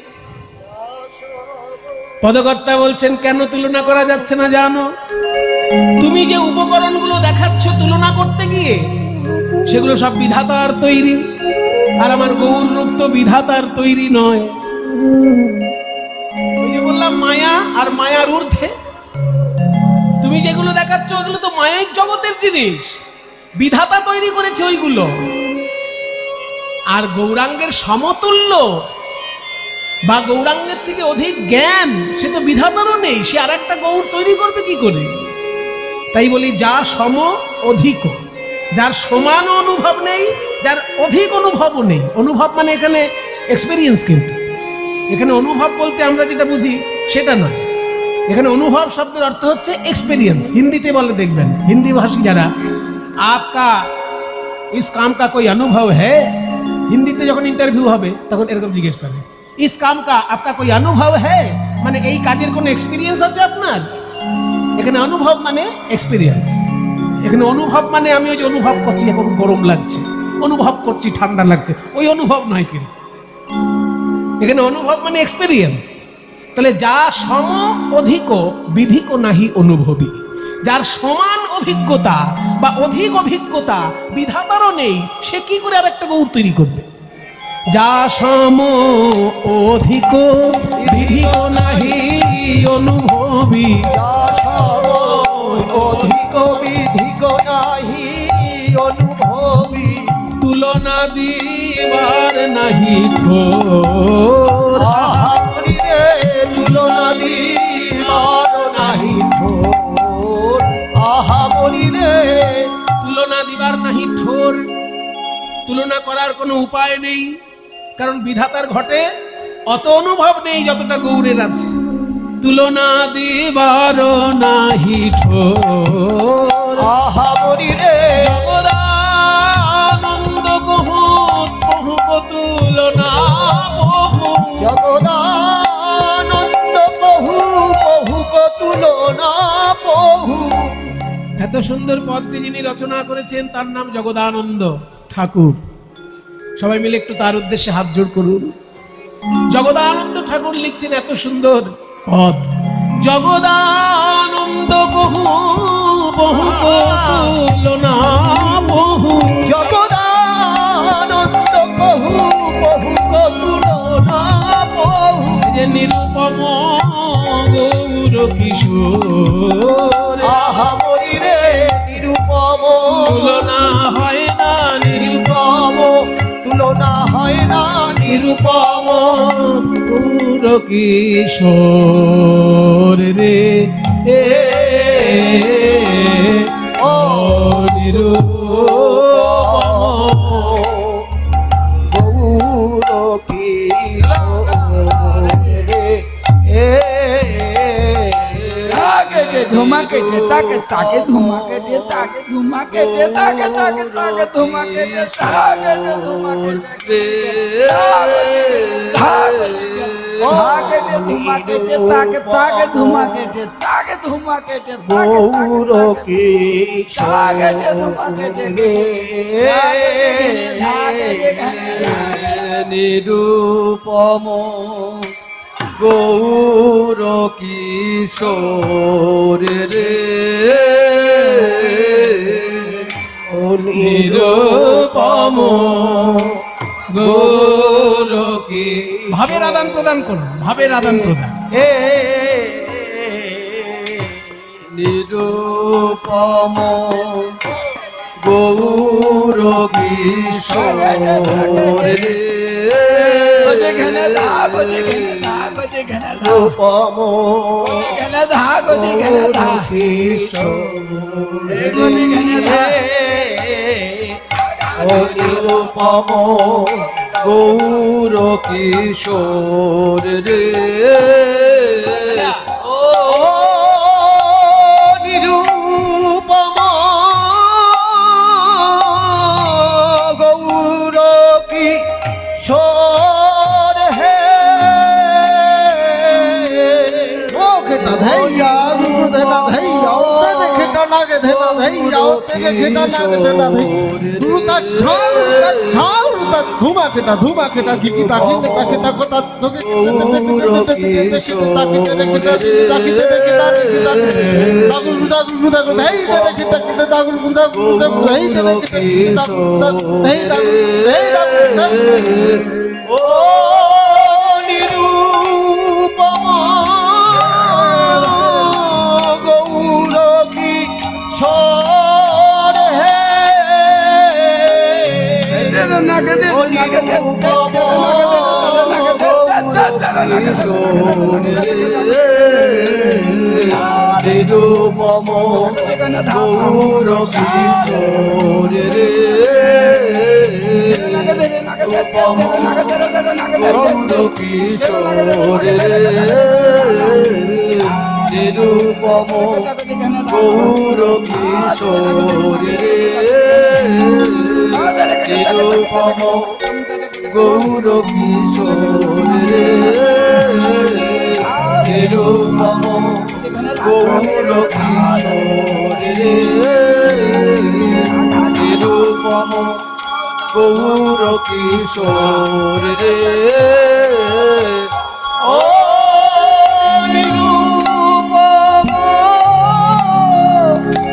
পদকর্তা বলছেন কেন তুলনা করা যাচ্ছে না জানো? তুমি যে উপকরণগুলো দেখাচ্ছ তুলনা করতে গিয়ে, সেগুলো সব বিধাতার তৈরি, আর আমার গৌর রূপ তো বিধাতার তৈরি নয়। ওই যে বললাম মায়া আর মায়ার ঊর্ধ্বে। তুমি যেগুলো দেখাচ্ছ ওগুলো তো মায়াইক জগতের জিনিস, বিধাতা তৈরি করেছে ওইগুলো। আর গৌরাঙ্গের সমতুল্য বা গৌরাঙ্গের থেকে অধিক জ্ঞান সে তো বিধাতারও নেই, সে আর একটা গৌর তৈরি করবে কি করে? তাই বলি যা সম অধিক, যার সমান অনুভব নেই, যার অধিক অনুভবও নেই। অনুভব মানে এখানে এক্সপেরিয়েন্স, কিন্তু এখানে অনুভব বলতে আমরা যেটা বুঝি সেটা নয়। এখানে অনুভব শব্দের অর্থ হচ্ছে এক্সপেরিয়েন্স। হিন্দিতে বলে দেখবেন, হিন্দি ভাষী যারা, আপকা ইস কাম কা কোই অনুভব হ্যায়। হিন্দিতে যখন ইন্টারভিউ হবে তখন এরকম জিজ্ঞেস করে, ইস কাম কা আপকা কোই অনুভব হ্যায়, মানে এই কাজের কোনো এক্সপেরিয়েন্স আছে আপনার? এখানে অনুভব মানে এক্সপেরিয়েন্স। এখানে অনুভব মানে আমি ওই যে অনুভব করছি এখন গরম লাগছে, অনুভব করছি ঠান্ডা লাগছে, ওই অনুভব নয়। কিন্তু এখানে অনুভব মানে এক্সপেরিয়েন্স। তাহলে যা সম অধিক বিধিক নাহি অনুভবী, যার সমান অভিজ্ঞতা বা অধিক অভিজ্ঞতা বিধাতারও নেই, সে কি করে আর একটা গৌর তৈরি করবে? যা সম অধিক বিধিক নাহি অনুভবী, যা সম অধিক বিধিক নাহি অনুভবী, তুলনা দিবার নাহি ঠোর। আহারি রে তুলনা দিবার নাহি ঠোর। আহারি রে তুলনা দিবার নাহি ঠোর। তুলনা করার কোনো উপায় নেই, কারণ বিধাতার ঘটে অত অনুভব নেই যতটা গৌরের আছে। তুলনা দিবার নাহি ঠোর। আহারি রে জগদানন্দ গহত বহুবতু সুন্দর পদটি যিনি রচনা করেছেন তার নাম জগদানন্দ ঠাকুর। সবাই মিলে একটু তার উদ্দেশ্যে হাত জোড় করুন। জগদানন্দ ঠাকুর লিখছেন এত সুন্দর পদ। জগদানন্দ বহু বহু তুলনা বহু, জগদানন্দ বহু বহু তুলনা বহু, যে নিরুপম গৌর কিশোর, আহা মরি রে নিরুপম, তুলনা হয় না নিরুপম তুলনা হয় না নিরুপম গৌর কিশোর রে এ ও নিরুপম গৌর কিশোর রে ধুমাকেটে তাকে তাকে ধুমাকেটে তাকে ধুমাকেটে তাকে তাকে তাকে ধুমাকেটে তাকে ধুমাকেটে তাকে ধুমাকেটে তাকে তাকে ধুমাকেটে তাকে ধুমাকেটে গৌর কিশোর ধুমাকেটে নিরূপম গৌর কিশোর রে ও নিরুপম গৌর কি ভাবের আদান প্রদান করুন, ভাবের আদান প্রদান। নিরূপম গৌর কিশোর রে নিরূপম নিরূপম গৌর কিশোর রে ও নিরূপম গৌর কিশোর হে খেটা ধৈয়া ধেনা ধৈয়া তেরে খেটা নাগে ধেনা ধৈয়া তেরে খেটা নাগে ধেনা ধৈয়া রুতা ঠাল ঠাল ধুমা খেটা গিটি তাকি তাকে তাকে তোকে ও নিরূপম গৌর কিশোর হে নিরূপম গৌর কিশোর রে গৌর কিশোর রে নিরূপম গৌর কিশোর রে নিরূপম গৌর কিশোর রে নিরূপম গৌর কিশোর রে নিরূপম গৌর কিশোর রে ও নিরূপম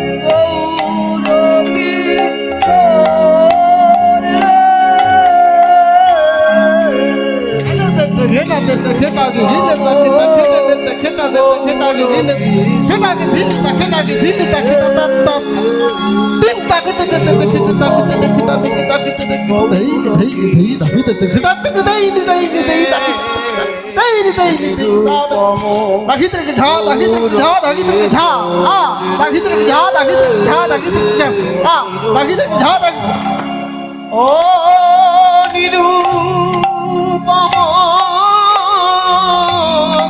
গৌর কিশোর রে ও নিরূপম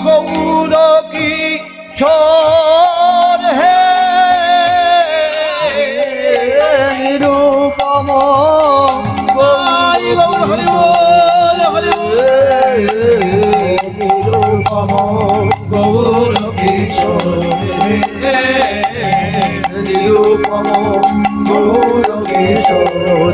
গৌর কিশোর হে নিরূপম নিরূপম গৌর কিশোর হে নিরূপম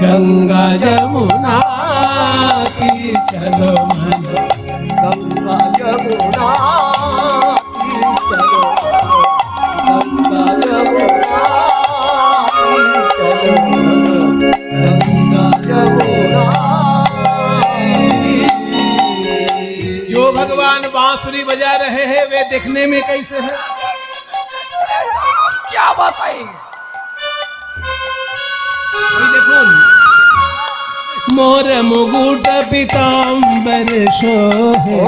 गंगा जमुना की चलो मन, गंगा जमुना की चलो, गंगा जमुना की चलो, गंगा जमुना। जो भगवान बांसुरी बजा रहे हैं वे देखने में कैसे है? क्या बताएंगे? देखो, मोर मुकुट पीताम्बर शोभे,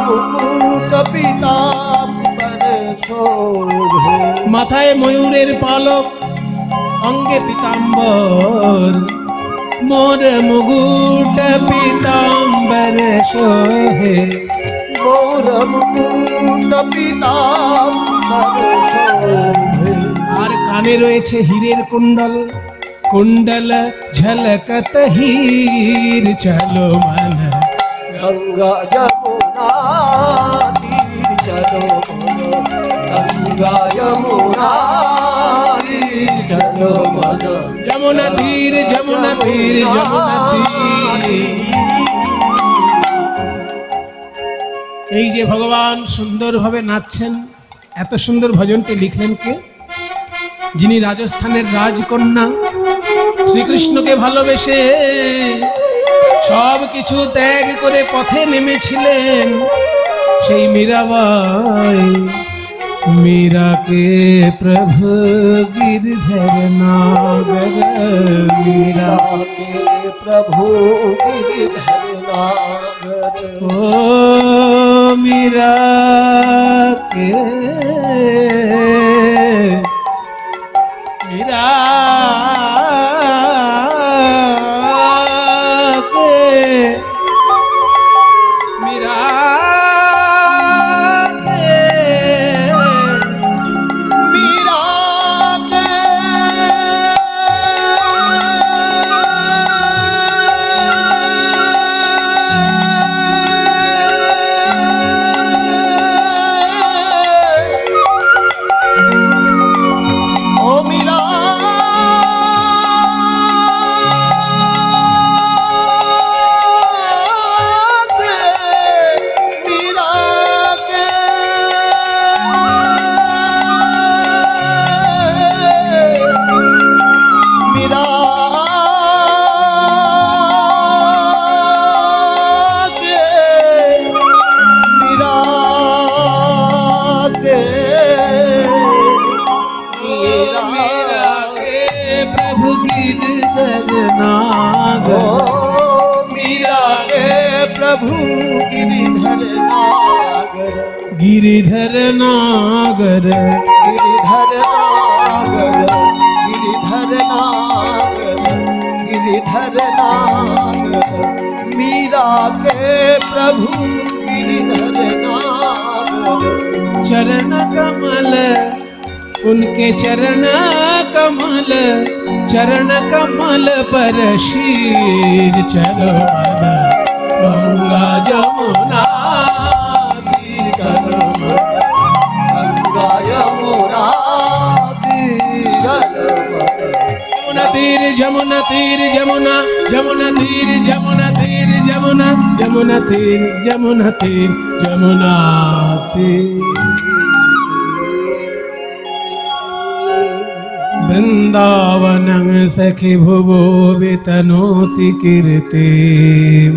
मुकुट पीताम्बर शोभे, মাথায় ময়ূরের পালক, অঙ্গে পীতাম্বর। মোর মুকুট পীতাম্বর শোভে, मोर मुकुट पीताम्बर शोभे, আর কানে রয়েছে হীরের কুণ্ডল, কুণ্ডল ঝলকত হীর চলো মন। गंगा जमुना तीर चलो, गंगा जमुना तीर चलो, যমুনা তীর যমুনা তীর যমুনা তীর। এই যে ভগবান সুন্দরভাবে নাচছেন, এত সুন্দর ভজনটি লিখলেন কে? যিনি রাজস্থানের রাজকন্যা শ্রীকৃষ্ণকে ভালোবেসে সব কিছু ত্যাগ করে পথে নেমেছিলেন, সেই মীরাবাই। मीरा के प्रभु गिरधर नागर, मीरा के प्रभु गिरधर नागर, ओ मीरा के मीरा के मीरा गिरिधर नागर, गिरिधर नागर, गिरिधर नागर, गिरिधर नागर, मीरा के प्रभु गिरिधर नागर। चरण कमल उनके चरण कमल, चरण कमल पर शीर चलो गंगा जमुना तीर चलो, गंगा जमुना तीर यमुना तीर जमुना तीर जमुना, यमुना तीर जमुना तीर जमुना, यमुना तीर जमुना तीर जमुना तीर। वृंदावनं सखि भुवो वितनोति कीर्तिं,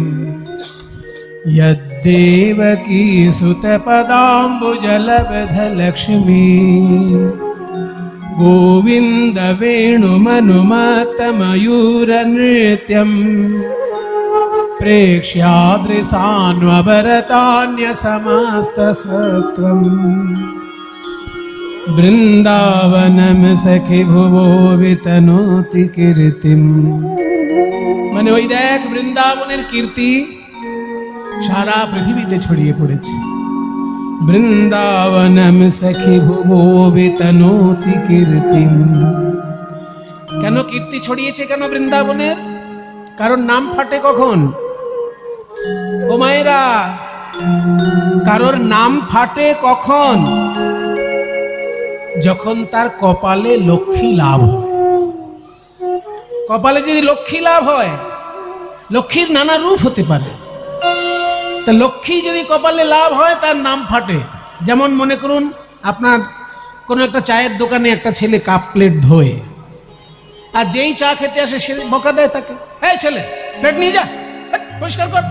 यद्देवकी सुतपदाम्बुजलब्धलक्ष्मी, गोविन्द वेणुमनुमत्तमयूरनृत्यं, प्रेक्ष्यादृशान्वभरतान्यसमस्तसत्त्वम्। বৃন্দাবনম সখি ভুবো বিতনোতি কীর্তিম, মানে ওই দেখ বৃন্দাবনের কীর্তি সারা পৃথিবীতে ছড়িয়ে পড়েছে। বৃন্দাবনম সখি ভুবো বিতনোতি কীর্তিম। কেন কীর্তি ছড়িয়েছে কেন বৃন্দাবনের? কারণ নাম ফাটে কখন? ও মায়েরা, কারোর নাম ফাটে কখন? যখন তার কপালে লক্ষ্মী লাভ হয়। কপালে যদি লক্ষ্মী লাভ হয়, লক্ষ্মীর নানা রূপ হতে পারে। তা লক্ষ্মী যদি কপালে লাভ হয় তার নাম ফাটে। যেমন মনে করুন আপনার কোনো একটা চায়ের দোকানে একটা ছেলে কাপ প্লেট ধোয়ে, আর যেই চা খেতে আসে সে বকা দেয় তাকে, এই ছেলে প্লেট নিয়ে যা, পরিষ্কার কর।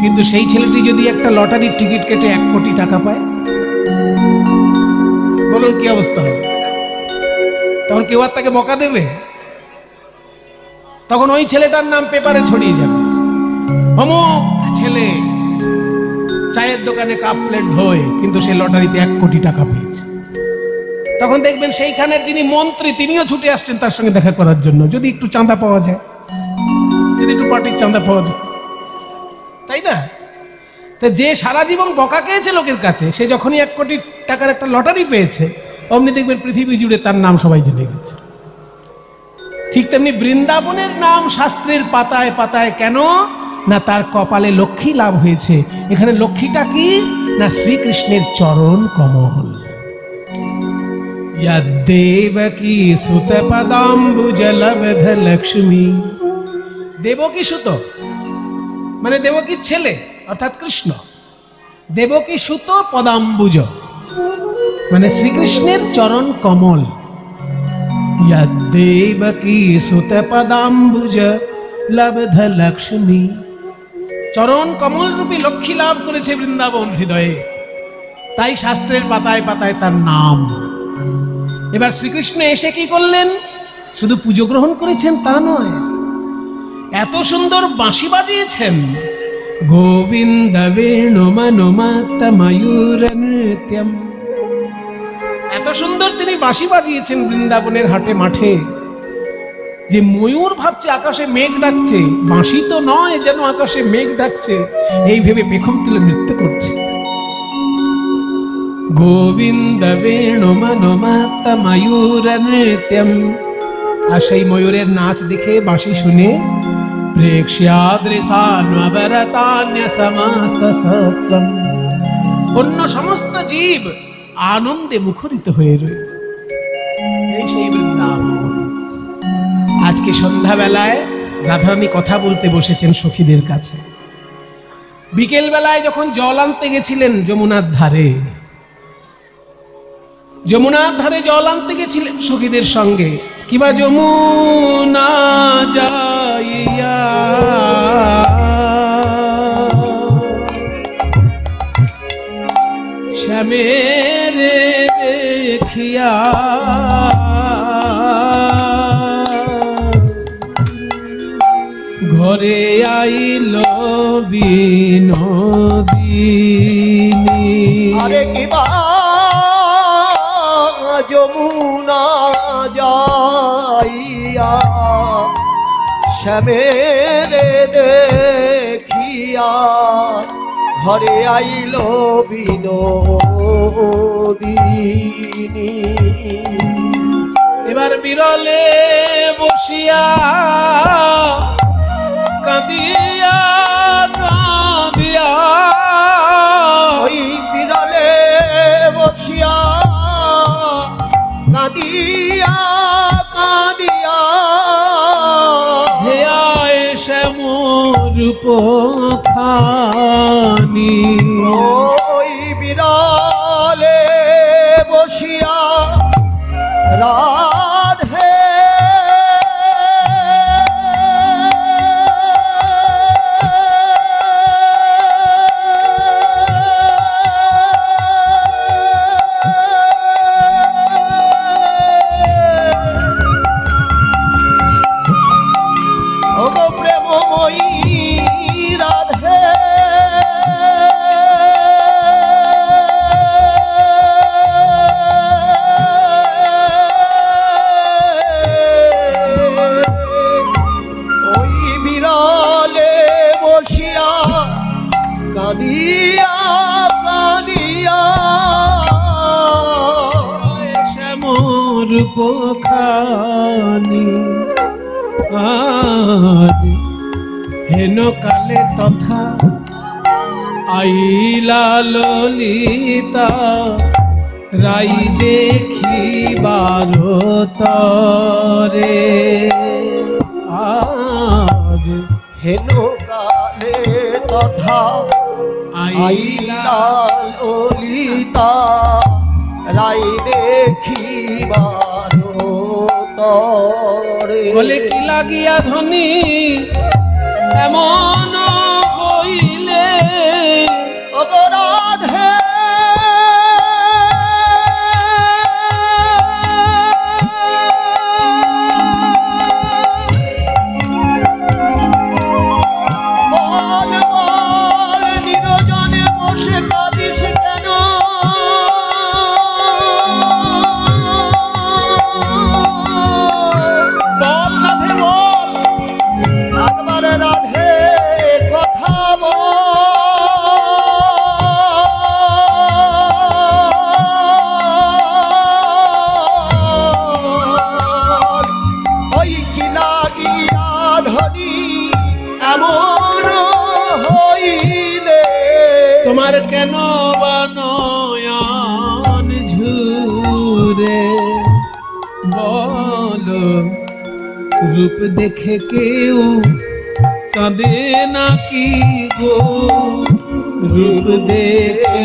কিন্তু সেই ছেলেটি যদি একটা লটারির টিকিট কেটে 1 কোটি টাকা পায়, বলুন কি অবস্থা হবে? তখন কেউ আর তাকে বকা দেবে? তখন ওই ছেলেটার নাম পেপারে ছড়িয়ে যাবে, অমুক ছেলে চায়ের দোকানে কাপ প্লেট ধোয় কিন্তু সে লটারিতে 1 কোটি টাকা পেয়েছে। তখন দেখবেন সেইখানের যিনি মন্ত্রী তিনিও ছুটে আসছেন তার সঙ্গে দেখা করার জন্য, যদি একটু চাঁদা পাওয়া যায়, যদি একটু পার্টির চাঁদা পাওয়া যায়, তাই না? তো যে সারা জীবন বকা খেয়েছে লোকের কাছে, সে যখনই 1 কোটি টাকার একটা লটারি পেয়েছে, অমনি দেখবেন পৃথিবী জুড়ে তার নাম সবাই জেনে গেছে। ঠিক তেমনি বৃন্দাবনের নাম শাস্ত্রের পাতায় পাতায় কেন? না তার কপালে লক্ষ্মী লাভ হয়েছে। এখানে লক্ষ্মীটা কি? না শ্রীকৃষ্ণের চরণ কমল। দেবকী সুত পদাম্বুজ লব্ধ লক্ষ্মী। দেবকী সুত মানে দেবকীর ছেলে অর্থাৎ কৃষ্ণ। দেবকী সুত পদাম্বুজ মানে শ্রীকৃষ্ণের চরণ কমল। দেবকী সুত পদাম্বুজ লব্ধ লক্ষ্মী। চরণ কমল রূপী লক্ষ্মী লাভ করেছে বৃন্দাবন হৃদয়ে, তাই শাস্ত্রের পাতায় পাতায় তার নাম। এবার শ্রীকৃষ্ণ এসে কি করলেন? শুধু পুজো গ্রহণ করেছেন তা নয়, এত সুন্দর বাঁশি বাজিয়েছেন। গোবিন্দ বেণু মনোমাত ময়ূর নৃত্যম। এত সুন্দর তিনি বাঁশি বাজিয়েছেন বৃন্দাবনের হাটে মাঠে, যে ময়ূর ভাবছে আকাশে মেঘ ডাকছে, বাঁশি তো নয়, যেন আকাশে মেঘ ডাকছে, এই ভেবে পেখম তুলে নৃত্য করছে। গোবিন্দ বেণু মনোমাত ময়ূর নৃত্যম। আর সেই ময়ূরের নাচ দেখে, বাঁশি শুনে, প্রেক্ষ্যাদৃশান্ববরতান্য সমস্ত সত্ত্বম। অন্য সমস্ত জীব আনন্দে মুখরিত হয়ে রয়ে। এই সেই বৃন্দাবন। আজকে সন্ধ্যাবেলায় রাধারানী কথা বলতে বসেছেন সখীদের কাছে। বিকেল বেলায় যখন জল আনতে গেছিলেন যমুনার ধারে, যমুনার ধারে জল আনতে গেছিলেন সখীদের সঙ্গে, কিবা যমুনা যাইয়া শ্যামের দেখিয়া ঘরে আইল বিনোদিনী। আরে কিবা যমুনা যাইয়া শ্যামের দেখিয়া ঘরে আইল বিনোদিনী। এবার বিরলে বসিয়া কাঁদিয়া কাঁদিয়া, ওই বিরলে বসিয়া কাঁদিয়া কাঁদিয়া হেয়ায় শ্যামরূপ খানি। ওই বিরলে বসিয়া রাধে কাঁদিয়া কাঁদিয়া শ্যামরূপ খানি। আজ হেন কালে তথা আইলা ললিতা রাই দেখিবার তরে আজ হেন কালে তথা আইলা ললিতা রাই দেখিবার তরে। বলে কি লাগিয়া ধনী এমন কইলে অপরাধে বল বল নিরজনে বসে কাঁদিস কেন? বল রাধে বল, একবার রাধে কথা বল। ওই কি লাগিয়া ধনী এমন হইলে তোমার কেন বানয়ন ঝুরে বলো রূপ দেখে কেউ কাঁদে নাকি গো, রূপ দেখে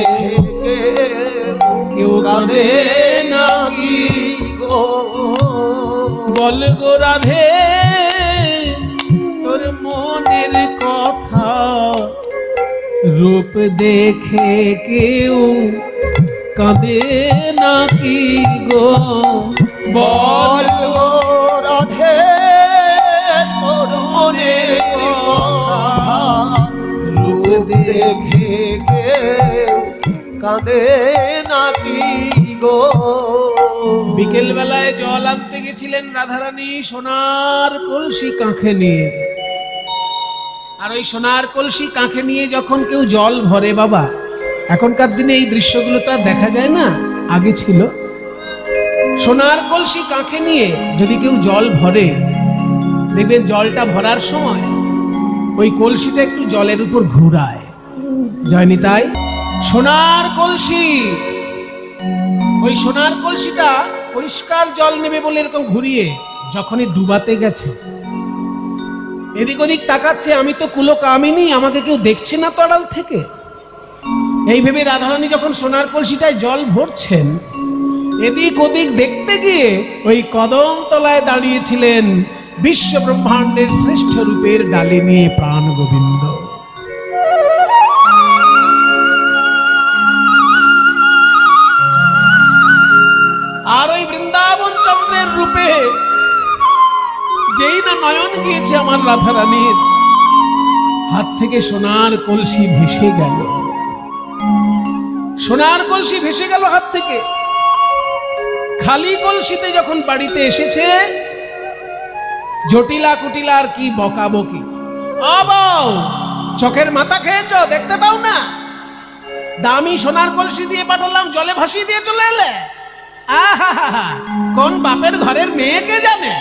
কেউ কাঁদে নাকি গো। বল গো রাধে তোর মনের কথা, রূপ দেখে কেউ কাঁদে নাকি গো, বল বল গো রাধে তোর মনের কথা, রূপ দেখে কেউ কাঁদে নাকি গো। বিকেল বেলায় জল আনতে গেছিলেন রাধারানী সোনার কলসি কাঁখে নিয়ে, আর ওই সোনার কলসি কাঁখে নিয়ে যখন কেউ জল ভরে বাবা, এখনকার দিনে এই দৃশ্যগুলো তো আর দেখা যায় না, আগে ছিল। সোনার কলসি কাঁখে নিয়ে যদি কেউ জল ভরে, দেখবেন জলটা ভরার সময় ওই কলসিটা একটু জলের উপর ঘুরায়, যায়নি তাই? সোনার কলসি, ওই সোনার কলসিটা পরিষ্কার জল নেবে বলে এরকম ঘুরিয়ে যখনই ডুবাতে গেছে, এদিক ওদিক তাকাচ্ছে, আমি তো কুলো কামিনী, আমাকে কেউ দেখছে না তো আড়াল থেকে। এই ভেবে রাধারানী যখন সোনার কলসিটায় জল ভরছেন, এদিক ওদিক দেখতে গিয়ে ওই কদম তলায় দাঁড়িয়েছিলেন বিশ্ব ব্রহ্মাণ্ডের শ্রেষ্ঠ রূপের ডালে নিয়ে প্রাণ গোবিন্দ। আর ওই বৃন্দাবন চন্দ্রের রূপে যেই না নয়ন গিয়েছে আমার রাধারানীর, হাত থেকে সোনার কলসি ভেসে গেল, সোনার কলসি ভেসে গেল হাত থেকে। খালি কলসিতে যখন বাড়িতে এসেছে, জটিলা কুটিলার কি বকাবকি, অবাও চোখের মাথা খেয়েছ, দেখতে পাও না? দামি সোনার কলসি দিয়ে পাঠালাম, জলে ভাসিয়ে দিয়ে চলে এলে। আহা, কোন বাপের ঘরের মেয়েকে জানে?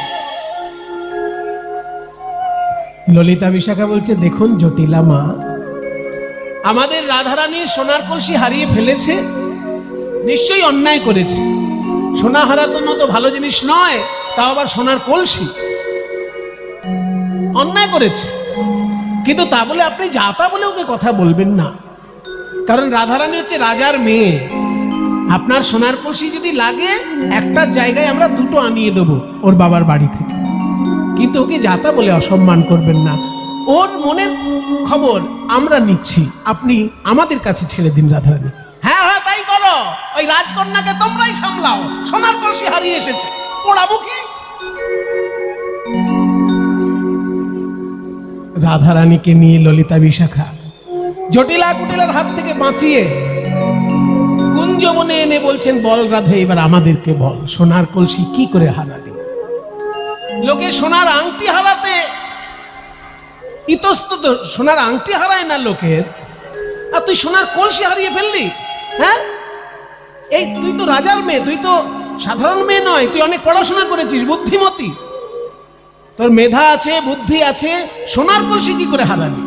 ললিতা বিশাখা বলছে, দেখুন জটিলা মা, আমাদের রাধারানীর সোনার কলসি হারিয়ে ফেলেছে, নিশ্চয়ই অন্যায় করেছে। সোনা হারানো তো ভালো জিনিস নয়, তাও আবার সোনার কলসি, অন্যায় করেছে। কিন্তু তা বলে আপনি যা তা বলে ওকে কথা বলবেন না, কারণ রাধারানী হচ্ছে রাজার মেয়ে। আপনার সোনার কলসি যদি লাগে, একটা জায়গায় আমরা দুটো আনিয়ে দেবো ওর বাবার বাড়ি থেকে, কিন্তু ওকে যাতা বলে অসম্মান করবেন না। ওর মনের খবর আমরা নিচ্ছি, আপনি আমাদের কাছে ছেড়ে দিন রাধারানী। হ্যাঁ হ্যাঁ তাই করো, ওই রাজকন্যাকে তোমরাই সামলাও, সোনার কলসি হারিয়ে এসেছে, পোড়ামুখী। রাধারানীকে নিয়ে ললিতা বিশাখা জটিলা কুটিলার হাত থেকে বাঁচিয়ে কুঞ্জবনে এনে বলছেন, বল রাধে এবার আমাদেরকে বল, সোনার কলসি কি করে হারালি? লোকে সোনার আংটি হারাতে ইতস্তত, সোনার আংটি হারায় না লোকের, আর তুই সোনার কলসি হারিয়ে ফেললি? হ্যাঁ, এই তুই তো রাজার মেয়ে, তুই তো সাধারণ মেয়ে নয়, তুই অনেক পড়াশোনা করেছিস, বুদ্ধিমতী, তোর মেধা আছে, বুদ্ধি আছে, সোনার কলসি কি করে হারালি?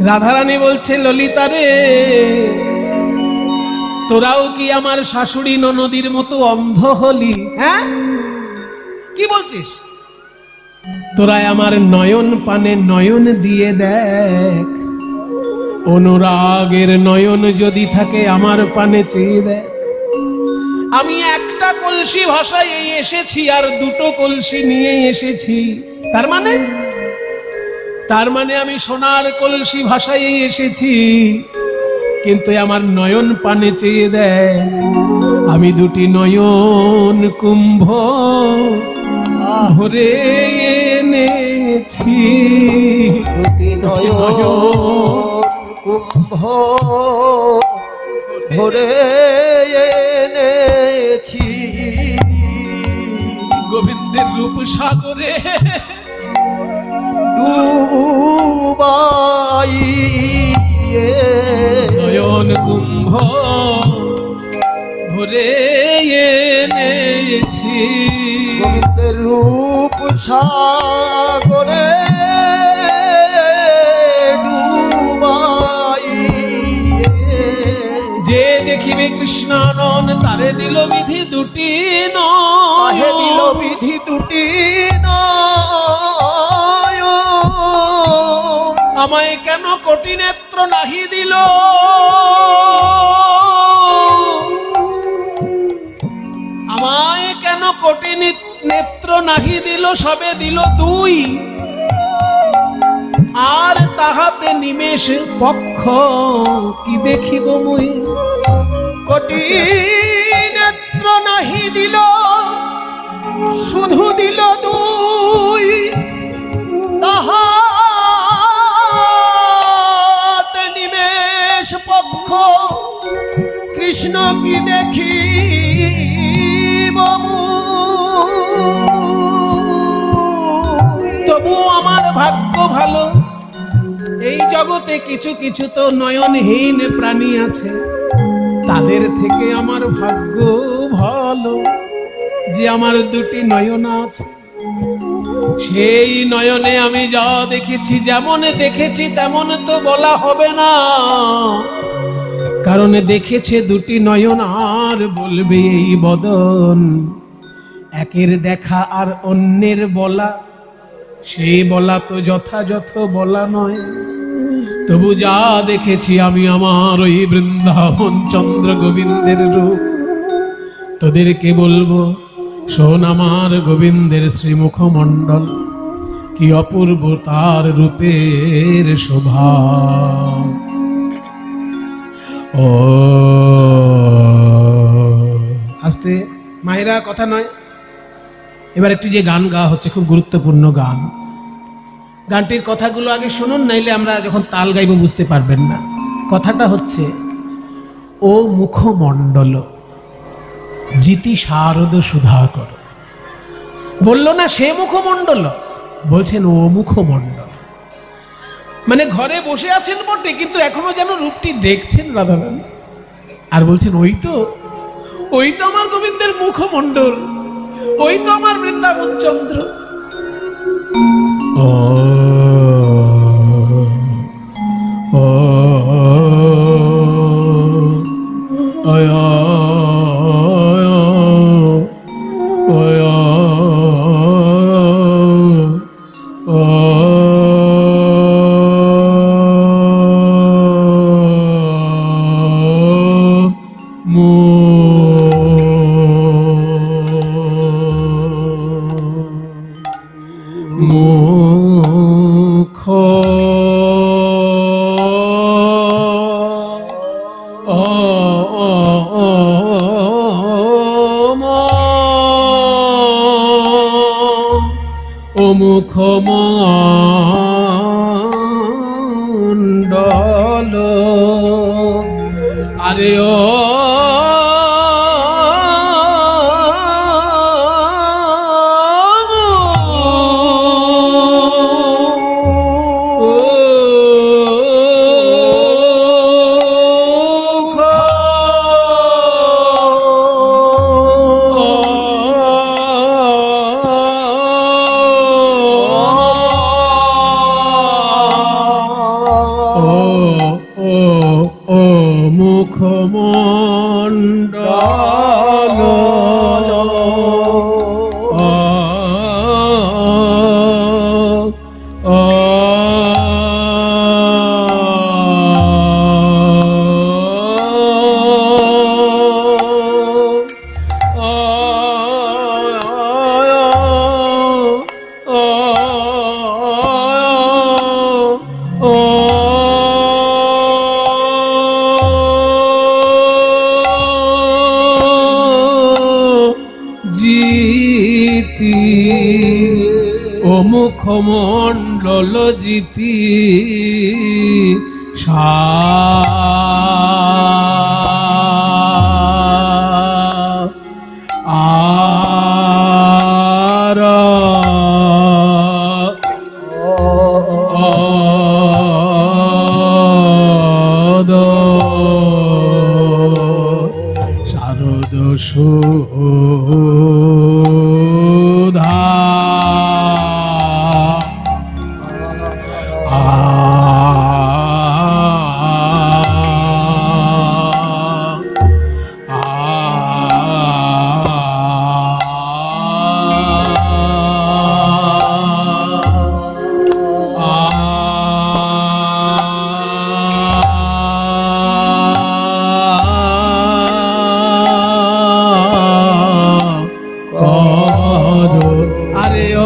রাধারানী বলছে, ললিতা রে, তোরাও কি আমার শাশুড়ি ননদির মতো অন্ধ হলি? হ্যাঁ, কি বলছিস? তোরা আমার নয়ন পানে নয়ন দিয়ে দেখ, অনুরাগের নয়ন যদি থাকে আমার পানে চেয়ে দেখ। আমি একটা কলসি ভাষায় এসেছি আর দুটো কলসি নিয়ে এসেছি, তার মানে আমি সোনার কলসি ভাষায় এসেছি, কিন্তু আমার নয়ন পানে চেয়ে দেখ, আমি দুটি নয়ন কুম্ভ ভরে এনেছি। দুটি নয়ন কুম্ভ ভরে এনেছি, গোবিন্দের রূপ সাগরে ডুবাই নয়ন কুম্ভ ভরে এনেছি। গোবিন্দের রূপ সাগরে ডুবাই, যে দেখিবে কৃষ্ণানন তারে দিল বিধি দুটি নয়, তাহে দিল বিধি দুটি নয়, আমায় কেন কোটি নেত্র নাহি দিল, আমায় কেন কোটি নেত্র নাহি দিল, সবে দিল দুই, আর তাহাতে নিমেষ পক্ষ কি দেখিব মুই। কোটি নেত্র নাহি দিল, শুধু দিল দুই, তাহাতে নিমেষ পক্ষ কৃষ্ণ কি দেখি তবু আমার ভাগ্য ভালো, এই জগতে কিছু কিছু তো নয়নহীন প্রাণী আছে, তাদের থেকে আমার ভাগ্য ভালো যে আমার দুটি নয়ন আছে। সেই নয়নে আমি যা দেখেছি, যেমন দেখেছি তেমন তো বলা হবে না, কারণ দেখেছে দুটি নয়ন আর বলবে এই বদন। একের দেখা আর অন্যের বলা, সে বলা তো যথাযথ বলা নয়। তবু যা দেখেছি আমি আমার ওই বৃন্দাবন চন্দ্র গোবিন্দের রূপ, তোদেরকে বলবো শোন আমার গোবিন্দের শ্রীমুখমণ্ডল, কি অপূর্ব তার রূপের শোভা। ও আস্তে মায়েরা, কথা নয়। এবার একটি যে গান গাওয়া হচ্ছে, খুব গুরুত্বপূর্ণ গান, গানটির কথাগুলো আগে শুনুন, নাইলে আমরা যখন তাল গাইব বুঝতে পারবেন না। কথাটা হচ্ছে, ও মুখমণ্ডল জিতি শারদ সুধাকর। বলল না সে মুখমণ্ডল, বলছেন ও মুখমণ্ডল, মানে ঘরে বসে আছেন বটে, কিন্তু এখনো যেন রূপটি দেখছেন রাধারানী, আর বলছেন ওই তো আমার গোবিন্দের মুখমণ্ডল, ওই তো আমার বৃন্দাবন চন্দ্র। ও ও মুখ ও মুখমণ্ডল, আরে ও মুখমণ্ডল। মুখমণ্ডল জিতি শারদ সুধা আরে ও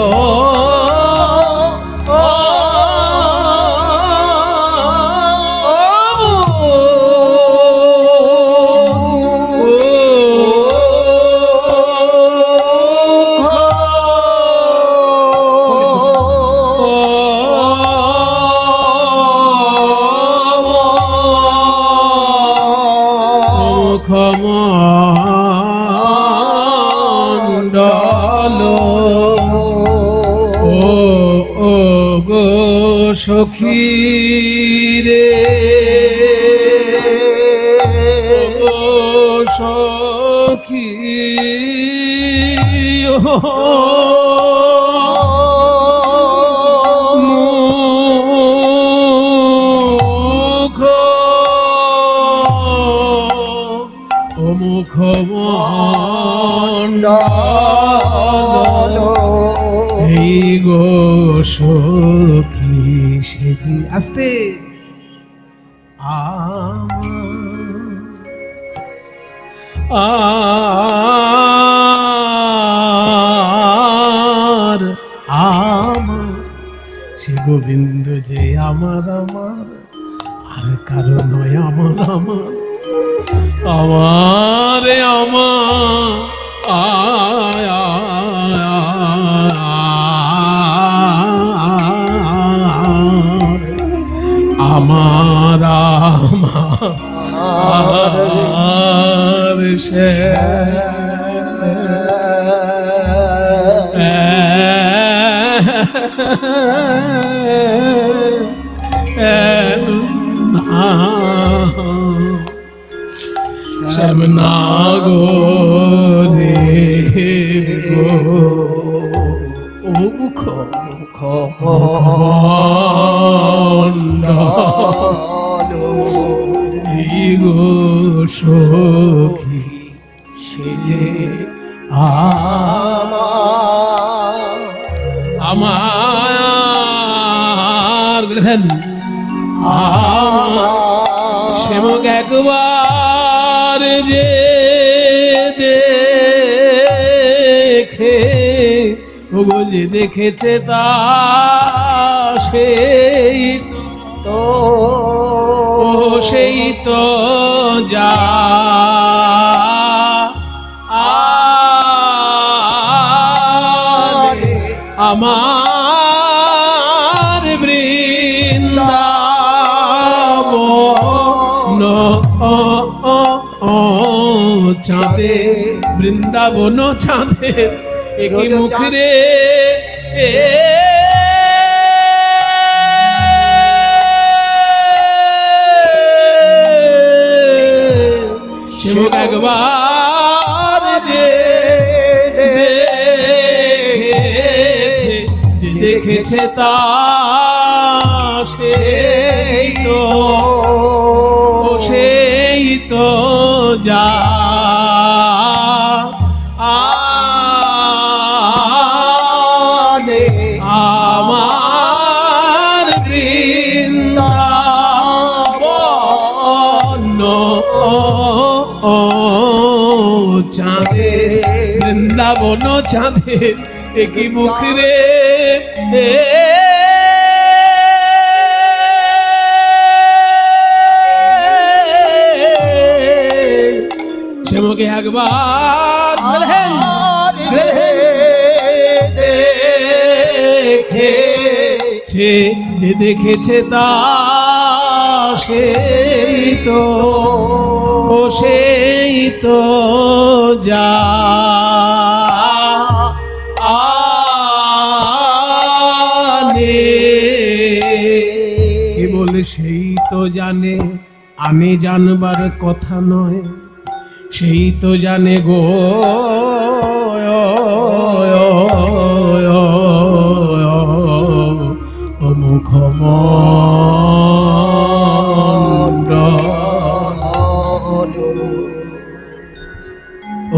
মুখমণ্ডল ও গো সখী রে ও সখী মুখমণ্ডল এই গো সখী সেজি আস্তে আমার সে গোবিন্দ যে আমার আমার আর কারো নয় আমার আমার আমারে আমার সে শ্যামনা গো রে গো মুখমণ্ডল গো সখী সে আমার শ্যামক একবার যে দেখে ওগো যে দেখেছে তা সেই তো সেই তো যা আমার বৃন্দাবন চাঁদে বৃন্দাবন চাঁদে একই মুখ রে একবার যে দেখেছে তা সেই তো যা আমার বৃন্দাবন চাঁদে বৃন্দাবন চাঁদের একই মুখ রে সেমকে একবার দেখেছে, যে দেখেছে তা সেই তো, ও সেই তো যা কেবল সেই তো জানে, আমি জানবার কথা নয়, সেই তো জানে গো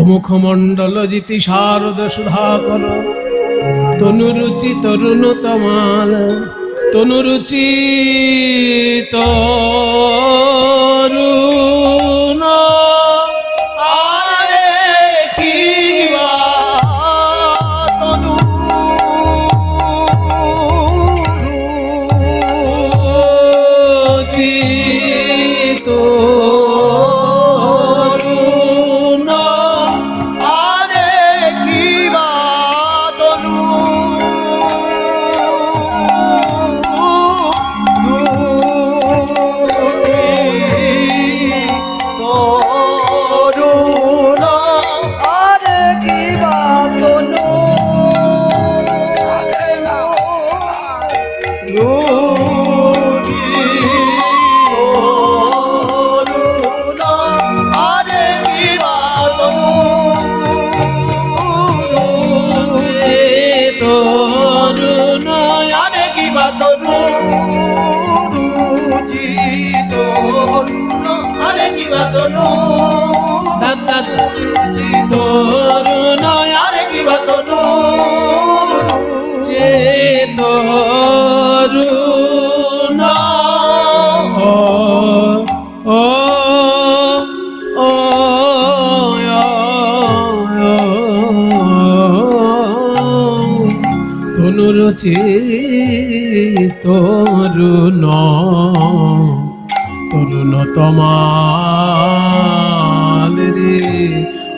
মুখমণ্ডল জিতি শারদ সুধাকর তনুরুচি তরুণ তমাল তনুরুচি তরুণ আরে কি তনু চিত তরুণ আরে কি বা তরুণ যে তরুণ ও তনুরুচি তরুণ তরুণ তমাল রে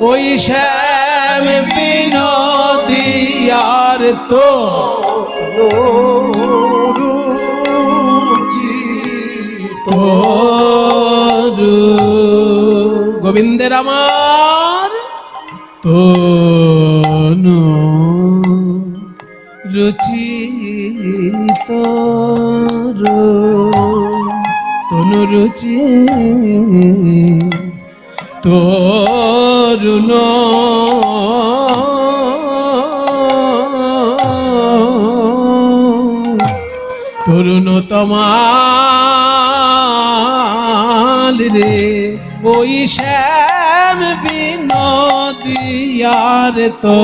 ওই শ্যাম বিনোদিয়ার তো তরু গোবিন্দের আমার তনু রুচি তনু রুচি তরুণ তরুণ তমাল রে ওই শ্যাম বিনোদিয়ার তো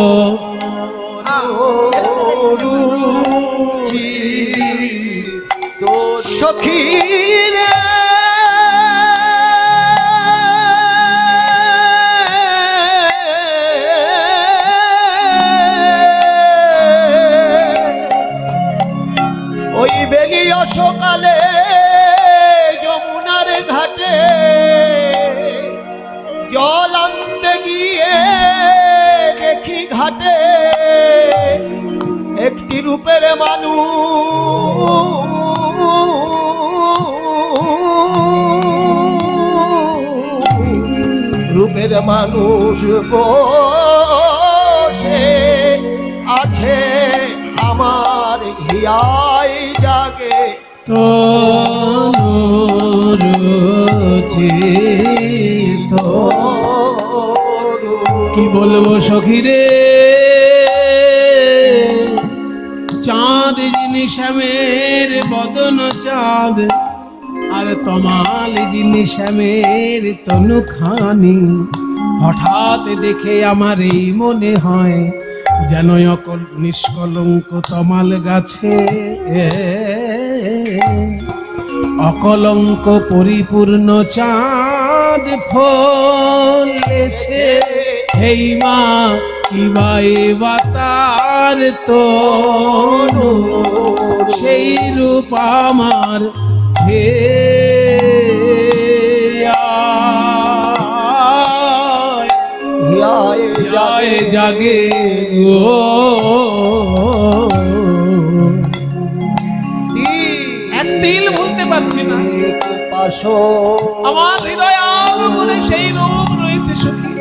সখী রে ওই বেলিয়া সকালে যমুনার ঘাটে জল আনতে গিয়ে দেখি ঘাটে একটি রূপের মানুষ রূপের মানুষ বসে আছে আমার হিয়াই জাগে তনুরুচি কি বলবো সখী রে চাঁদ যিনি শ্যামের বদন চাঁদ আর তমাল যিনি শ্যামের তনুখানি হঠাৎ দেখে আমার এই মনে হয় যেন নিষ্কলঙ্ক তমাল গাছে অকলঙ্ক পরিপূর্ণ চাঁদ ফলেছে হেই মা কিবা বাতার তনু সেই রূপ আমার হে জাগে গো পাশো আমার হৃদয় আগুনে সেই রূপ রয়েছে সখী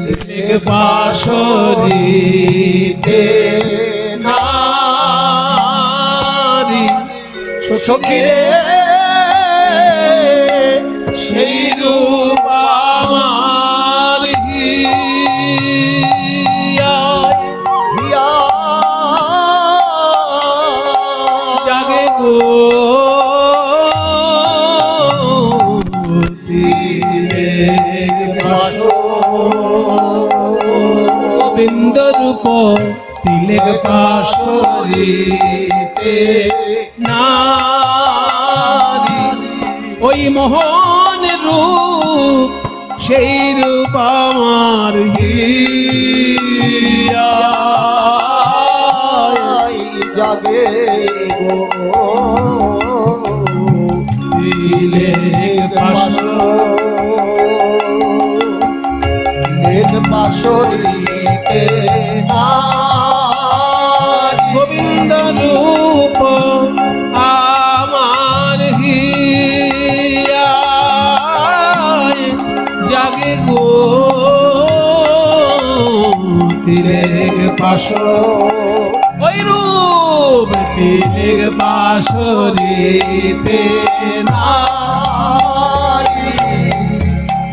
তিলেক পাশরিতে নারী সখী রে সেই রূপ আমার হিয়ায় জাগে গো তিলেক পাশো গোবিন্দ রূপ তিলেক পাশরিতে নারী ওই মোহন রূপ সেই রূপ আমার হিয়ায় জাগে গো তিলেক পাশো পাশরিতে গোবিন্দ রূপ আমার হিয়ায় জাগে গো তিলেক পাশো ওই রূপ তিলেক পাশরিতে নারী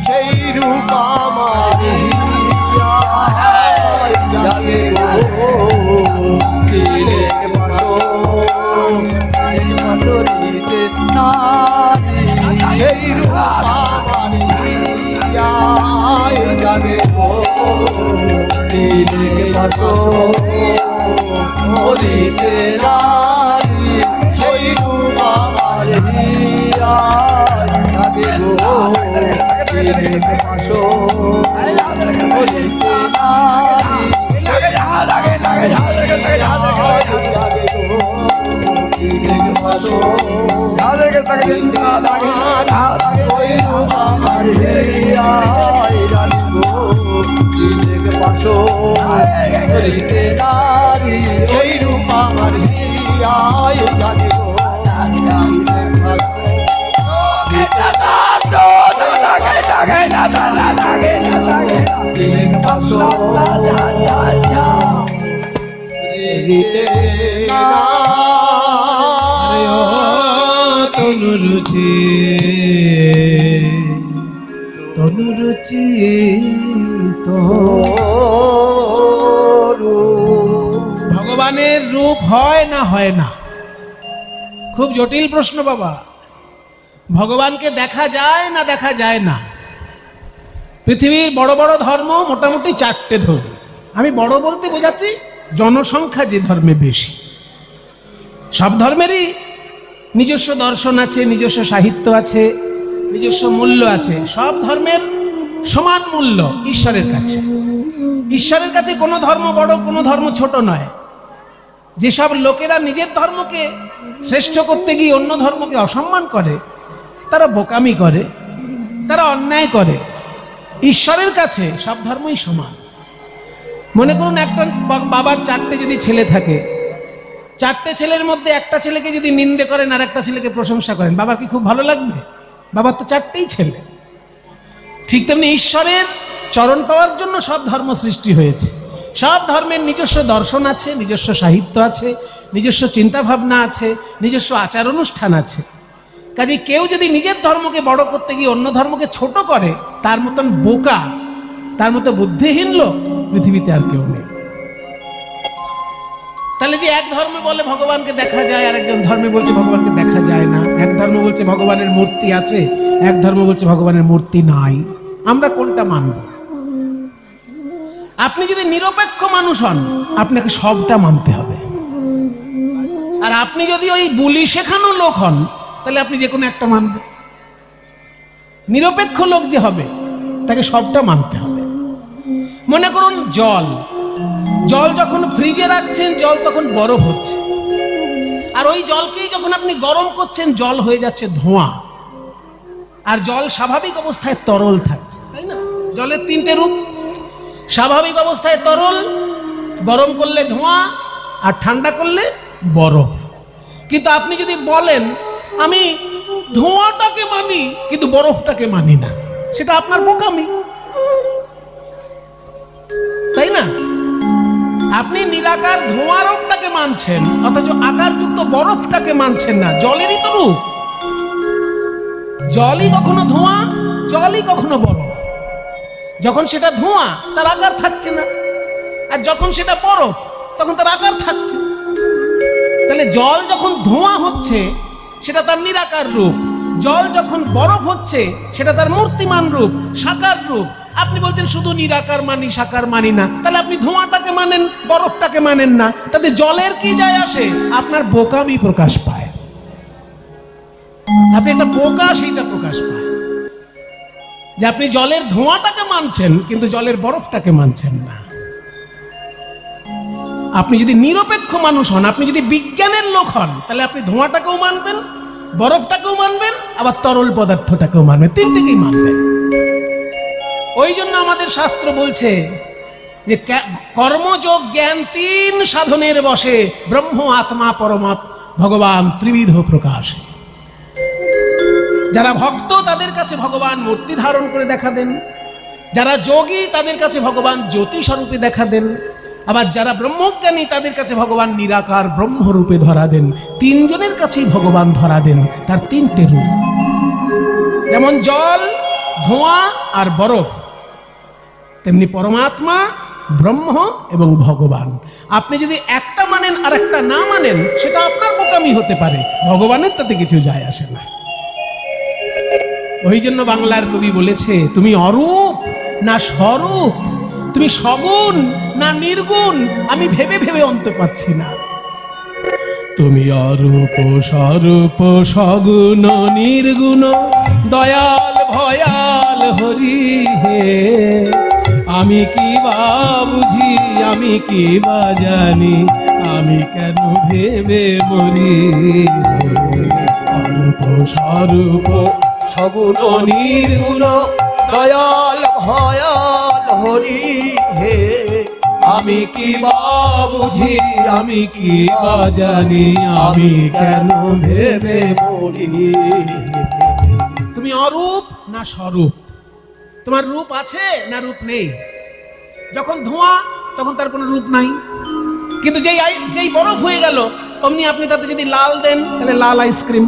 সেই রূপ আমার হিয়ায় জাগে গো তিলেক পাশো পাশরিতে নারী সেই রূপ আমার হিয়ায় জাগে গো তিলেক পাশো হরিতে নারী সেই রূপ আমার হিয়ায় জাগে গো তিলেক পাশো হরিতে নারী সেই রূপ আমার হিয়ায় জাগে গো তিলেক পাশো আরে ও তনু রুচি ভগবানের রূপ হয় না হয় না? খুব জটিল প্রশ্ন বাবা। ভগবানকে দেখা যায় না দেখা যায় না? পৃথিবীর বড় বড় ধর্ম মোটামুটি 4টে ধর্ম। আমি বড় বলতে বোঝাচ্ছি জনসংখ্যা যে ধর্মে বেশি। সব ধর্মেরই নিজস্ব দর্শন আছে, নিজস্ব সাহিত্য আছে, নিজস্ব মূল্য আছে। সব ধর্মের সমান মূল্য ঈশ্বরের কাছে। ঈশ্বরের কাছে কোনো ধর্ম বড়, কোনো ধর্ম ছোট নয়। যেসব লোকেরা নিজের ধর্মকে শ্রেষ্ঠ করতে গিয়ে অন্য ধর্মকে অসম্মান করে, তারা বোকামি করে, তারা অন্যায় করে। ঈশ্বরের কাছে সব ধর্মই সমান। মনে করুন একটা বাবার 4টে যদি ছেলে থাকে, 4টে ছেলের মধ্যে একটা ছেলেকে যদি নিন্দে করেন আর একটা ছেলেকে প্রশংসা করেন, বাবার কি খুব ভালো লাগবে? বাবার তো 4টেই ছেলে। ঠিক তেমনি ঈশ্বরের চরণ পাওয়ার জন্য সব ধর্ম সৃষ্টি হয়েছে। সব ধর্মের নিজস্ব দর্শন আছে, নিজস্ব সাহিত্য আছে, নিজস্ব চিন্তা ভাবনা আছে, নিজস্ব আচার অনুষ্ঠান আছে। কাজে কেউ যদি নিজের ধর্মকে বড় করতে গিয়ে অন্য ধর্মকে ছোট করে, তার মতন বোকা, তার মতো বুদ্ধিহীন লোক পৃথিবীতে আর কেউ নেই। তাহলে যে এক ধর্মে বলে ভগবানকে দেখা যায়, আর একজন ধর্মে বলছে ভগবানকে দেখা যায় না। এক ধর্ম বলছে ভগবানের মূর্তি আছে, এক ধর্ম বলছে ভগবানের মূর্তি নাই। আমরা কোনটা মানব? আপনি যদি নিরপেক্ষ মানুষ হন, আপনাকে সবটা মানতে হবে। আর আপনি যদি ওই বুলি শেখানো লোক হন, তাহলে আপনি যে কোনো একটা মানবেন। নিরপেক্ষ লোক যে হবে, তাকে সবটা মানতে হবে। মনে করুন জল যখন ফ্রিজে রাখছেন, জল তখন বরফ হচ্ছে। আর ওই জলকেই যখন আপনি গরম করছেন, জল হয়ে যাচ্ছে ধোঁয়া। আর জল স্বাভাবিক অবস্থায় তরল থাকছে, তাই না? জলের 3টে রূপ। স্বাভাবিক অবস্থায় তরল, গরম করলে ধোঁয়া, আর ঠান্ডা করলে বরফ। কিন্তু আপনি যদি বলেন আমি ধোঁয়াটাকে মানি কিন্তু বরফটাকে মানি না, সেটা আপনার বোকামি, তাই না? আপনি নিরাকার ধোঁয়ারূপটাকে মানছেন অথচ আকারযুক্ত বরফটাকে মানছেন না। জলেরই তো রূপ, জলই কখনো ধোঁয়া, জলই কখনো বরফ। যখন সেটা ধোঁয়া তার আকার থাকছে না, আর যখন সেটা বরফ তখন তার আকার থাকছে। তাহলে জল যখন ধোঁয়া হচ্ছে সেটা তার নিরাকার রূপ, জল যখন বরফ হচ্ছে সেটা তার মূর্তিমান রূপ, সাকার রূপ। আপনি বলছেন শুধু নিরাকার মানি, সাকার মানি না, তাহলে আপনি ধোঁয়াটাকে মানেন, বরফটাকে মানেন না। তাতে জলের কি যায় আসে? আপনার বোকামি প্রকাশ পায়, আপনি একটা বোকা সেইটা প্রকাশ পায় যে আপনি জলের ধোঁয়াটাকে মানছেন কিন্তু জলের বরফটাকে মানছেন না। আপনি যদি নিরপেক্ষ মানুষ হন, আপনি যদি বিজ্ঞানের লোক হন, তাহলে আপনি ধোঁয়াটাকেও মানবেন, বরফটাকেও মানবেন, আবার তরল পদার্থটাকেও মানবেন, তিনটিকেই মানবেন। ওই জন্য আমাদের শাস্ত্র বলছে যে কর্মযোগ জ্ঞান তিন সাধনের বসে, ব্রহ্ম আত্মা পরমাত্মা ভগবান ত্রিবিধ প্রকাশ। যারা ভক্ত তাদের কাছে ভগবান মূর্তি ধারণ করে দেখা দেন, যারা যোগী তাদের কাছে ভগবান জ্যোতি স্বরূপে দেখা দেন, আবার যারা ব্রহ্মজ্ঞানী তাদের কাছে ভগবান নিরাকার ব্রহ্মরূপে ধরা দেন। তিনজনের কাছেই ভগবান ধরা দেন তার তিনটে রূপ, যেমন জল, ধোঁয়া আর বরফ, তেমনি পরমাত্মা, ব্রহ্ম এবং ভগবান। আপনি যদি একটা মানেন আর একটা না মানেন সেটা আপনার বোকামি হতে পারে, ভগবানের তাতে কিছু যায় আসে না। ওই জন্য বাংলার কবি বলেছে, তুমি অরূপ না স্বরূপ, তুমি সগুণ না নির্গুণ, আমি ভেবে ভেবে অন্ত পাচ্ছি না। তুমি অরূপ স্বরূপ সগুণ নির্গুণ, দয়াল ভয়াল হরি হে, আমি কি বা বুঝি, আমি কি বা জানি, আমি কেন ভেবে মরি। অরূপ স্বরূপ সগুণ নির্গুণ, দয়াল ভয়াল হরি হে, আমি কি বা বুঝি, আমি কি বা জানি, আমি কেন ভেবে মরি। তুমি অরূপ না স্বরূপ, তোমার রূপ আছে না রূপ নেই। যখন ধোঁয়া তখন তার কোনো রূপ নাই, কিন্তু যেই বরফ হয়ে গেল অমনি আপনি তাতে যদি লাল দেন তাহলে লাল আইসক্রিম,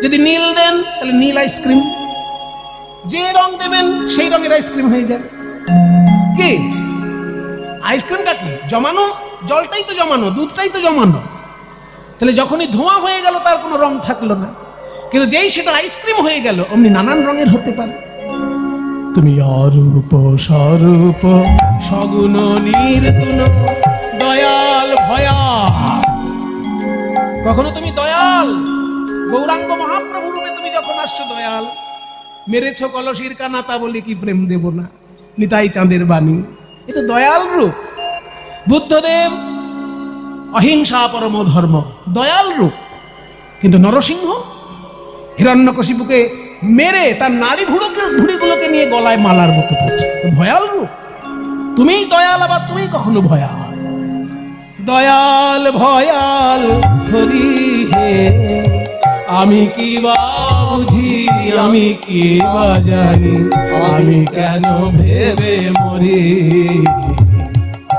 যদি নীল দেন তাহলে নীল আইসক্রিম, যে রং দেবেন সেই রঙের আইসক্রিম হয়ে যায়। কি আইসক্রিমটা কি? জমানো জলটাই তো জমানো, দুধটাই তো জমানো। তাহলে যখনই ধোঁয়া হয়ে গেল তার কোনো রং থাকলো না, কিন্তু যেই সেটা আইসক্রিম হয়ে গেল অমনি নানান রঙের হতে পারে। তুমি অরূপ স্বরূপ সগুণ নির্গুণ, দয়াল ভয়াল। কখনো তুমি দয়াল, গৌরাঙ্গ মহাপ্রভু রূপে তুমি যখন আসছো দয়াল, মেরেছ কলসির কানা তা বলে কি প্রেম দেব না, নিতাই চাঁদের বাণী, এ তো দয়াল রূপ। বুদ্ধদেব অহিংসা পরম ধর্ম, দয়াল রূপ। কিন্তু নরসিংহ হিরণ্যকশিপুকে মেরে তার নারী ভুড়িগুলোকে নিয়ে গলায় মালার মতো করছে, ভয়াল রূপ। তুমিই দয়াল, আবার তুমি কখনো ভয়াল। দয়াল ভয়াল হরি হে, আমি কি বা বুঝি, আমি কি বা জানি, আমি কেন ভেবে মরি।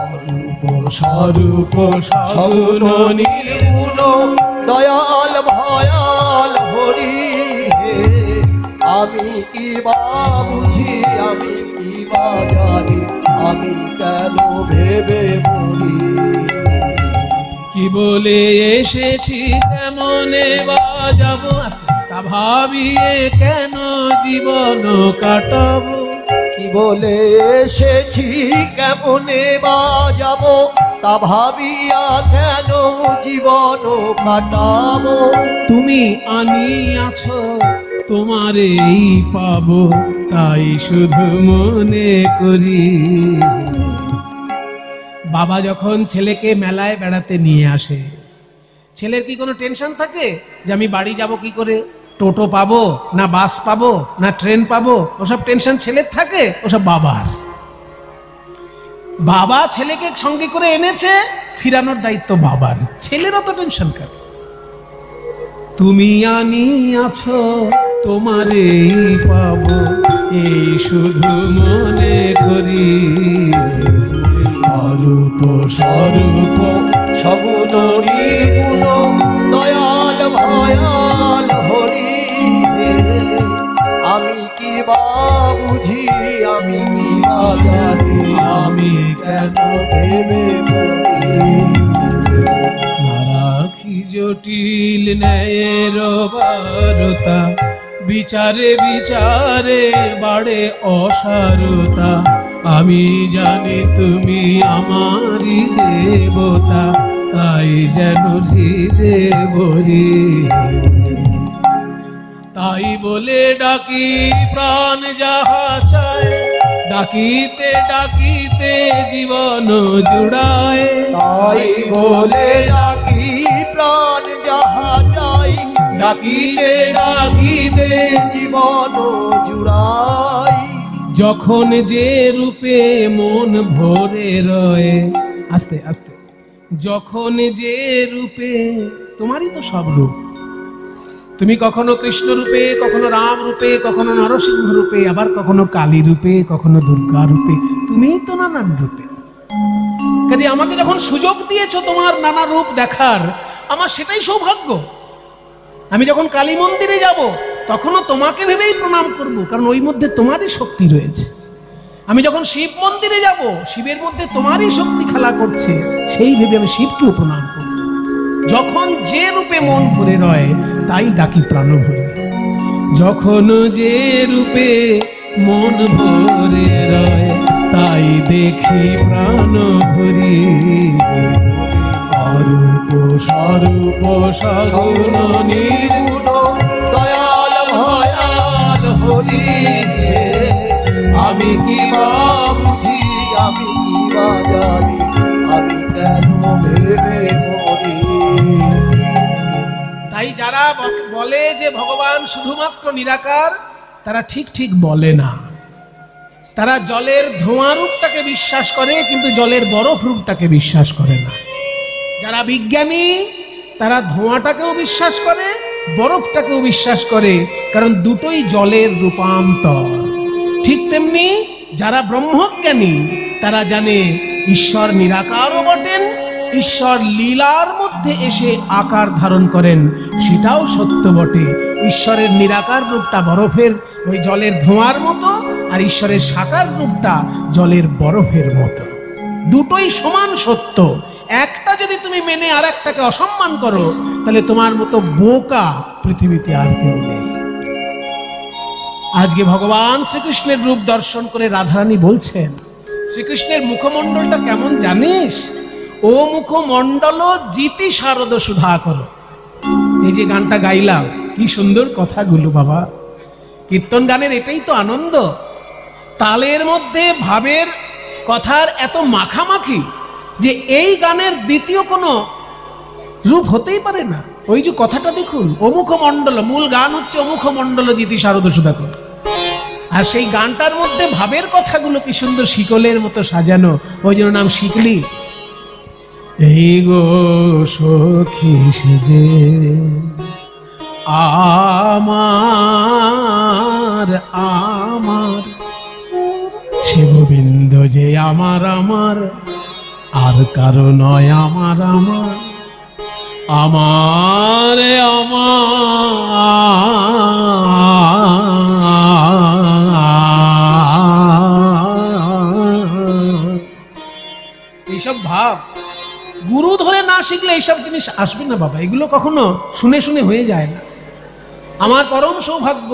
অরূপ স্বরূপ সগুণ নির্গুণ, দয়াল ভয়াল হরি হে, আমি কি বা বুঝি, আমি কি বা জানি, আমি কেন ভেবে মরি। কি বলে এসেছি কেমনে বা যাব, তা ভাবিয়ে কেন জীবন কাটাবো। কি বলে এসেছি কেমনে বা যাব, তা ভাবিয়া কেন জীবন কাটাবো। তুমি আনিয়াছ তোমারেই পাবো, তাই শুধু মনে করি। বাবা যখন ছেলেকে মেলায় বেড়াতে নিয়ে আসে, ছেলের কি কোনো টেনশন থাকে যে আমি বাড়ি যাব কি করে, টোটো পাবো না বাস পাবো না ট্রেন পাবো? ওসব টেনশন ছেলের থাকে, ওসব বাবার। বাবা ছেলেকে সঙ্গে করে এনেছে, ফিরানোর দায়িত্ব বাবার, ছেলের অত টেনশন কার? তুমি আনিয়াছ তোমারেই পাবো এই শুধু মনে করি। অরূপ স্বরূপ সগুণ নির্গুণ দয়াল ভয়াল হরি, আমি কি বা বুঝি আমি কি বা জানি, আমি কেন ভেবে মরি। নারাখি জটিল ন্যায়ের বারতা, বিচারে বিচারে বাড়ে অসারতা। আমি জানি তুমি আমারই দেবতা, তাই যেন দেবরি। তাই বলে ডাকি প্রাণ যাহা চায়, ডাকিতে ডাকিতে জীবন জুড়ায়। তাই বলে ডাকি প্রাণ যাহা চাই, ডাকিতে ডাকিতে জীবন জুড়াই। যখন যে রূপে মন ভরে রয়ে, আস্তে আস্তে, যখন যে রূপে, তোমারই তো সব রূপ। তুমি কখনো কৃষ্ণ রূপে, কখনো রাম রূপে, কখনো নরসিংহ রূপে, আবার কখনো কালী রূপে, কখনো দুর্গা রূপে, তুমিই তো নানান রূপে। কাজে আমাকে যখন সুযোগ দিয়েছো তোমার নানা রূপ দেখার, আমার সেটাই সৌভাগ্য। আমি যখন কালী মন্দিরে যাব তখনও তোমাকে ভেবেই প্রণাম করব, কারণ ওই মধ্যে তোমারই শক্তি রয়েছে। আমি যখন শিব মন্দিরে যাব, শিবের মধ্যে তোমারই শক্তি খেলা করছে, সেই ভেবে আমি শিবকেও প্রণাম করব। যখন যে রূপে মন ভরে রয়, তাই ডাকি প্রাণ ভরে। যখন যে রূপে মন ভরে রয়, তাই দেখি প্রাণ ভরি। অরূপ স্বরূপ সগুণ নির্গুণ দয়াল ভয়াল হরি, আমি কি বা বুঝি আমি কি বা জানি, আমি কেন ভেবে মরি। তাই যারা বলে যে ভগবান শুধুমাত্র নিরাকার, তারা ঠিক ঠিক বলে না। তারা জলের ধোঁয়া রূপটাকে বিশ্বাস করে, কিন্তু জলের বরফ রূপটাকে বিশ্বাস করে না। যারা বিজ্ঞানী তারা ধোঁয়াটাকেও বিশ্বাস করে, বরফটাকেও বিশ্বাস করে, কারণ দুটোই জলের রূপান্তর। ঠিক তেমনি যারা ব্রহ্মজ্ঞানী তারা জানে ঈশ্বর নিরাকারও বটেন, ঈশ্বর লীলার মধ্যে এসে আকার ধারণ করেন, সেটাও সত্য বটে। ঈশ্বরের নিরাকার রূপটা বরফের ওই জলের ধোঁয়ার মতো, আর ঈশ্বরের সাকার রূপটা জলের বরফের মতো। দুটোই সমান সত্য। একটা যদি তুমি মেনে আর একটাকে অসম্মান করো, তাহলে তোমার মতো বোকা পৃথিবীতে আর কেউ নেই। আজকে ভগবান শ্রীকৃষ্ণের রূপ দর্শন করে রাধারানী বলছেন, শ্রীকৃষ্ণের মুখমণ্ডলটা কেমন জানিস? ও মুখমণ্ডল জিতি শারদ সুধা করো। এই যে গানটা গাইলাম, কি সুন্দর কথাগুলো বাবা। কীর্তন গানের এটাই তো আনন্দ। তালের মধ্যে ভাবের কথার এত মাখামাখি যে এই গানের দ্বিতীয় কোনো রূপ হতেই পারে না। ওই যে কথাটা দেখুন, অমুখ মণ্ডল, মূল গান হচ্ছে অমুখ মণ্ডল জিতি শারদ সুধাকর, আর সেই গানটার মধ্যে ভাবের কথাগুলো কি সুন্দর শিকলের মতো সাজানো, ওই জন্য নাম শিকলি। এই গো সখী সেজে আমার আমার, সে গোবিন্দ যে আমার আমার, আর কারো নয় আমার আমার, আমার এইসব ভাব গুরু ধরে না শিখলে এইসব জিনিস আসবে না বাবা। এগুলো কখনো শুনে শুনে হয়ে যায় না। আমার পরম সৌভাগ্য,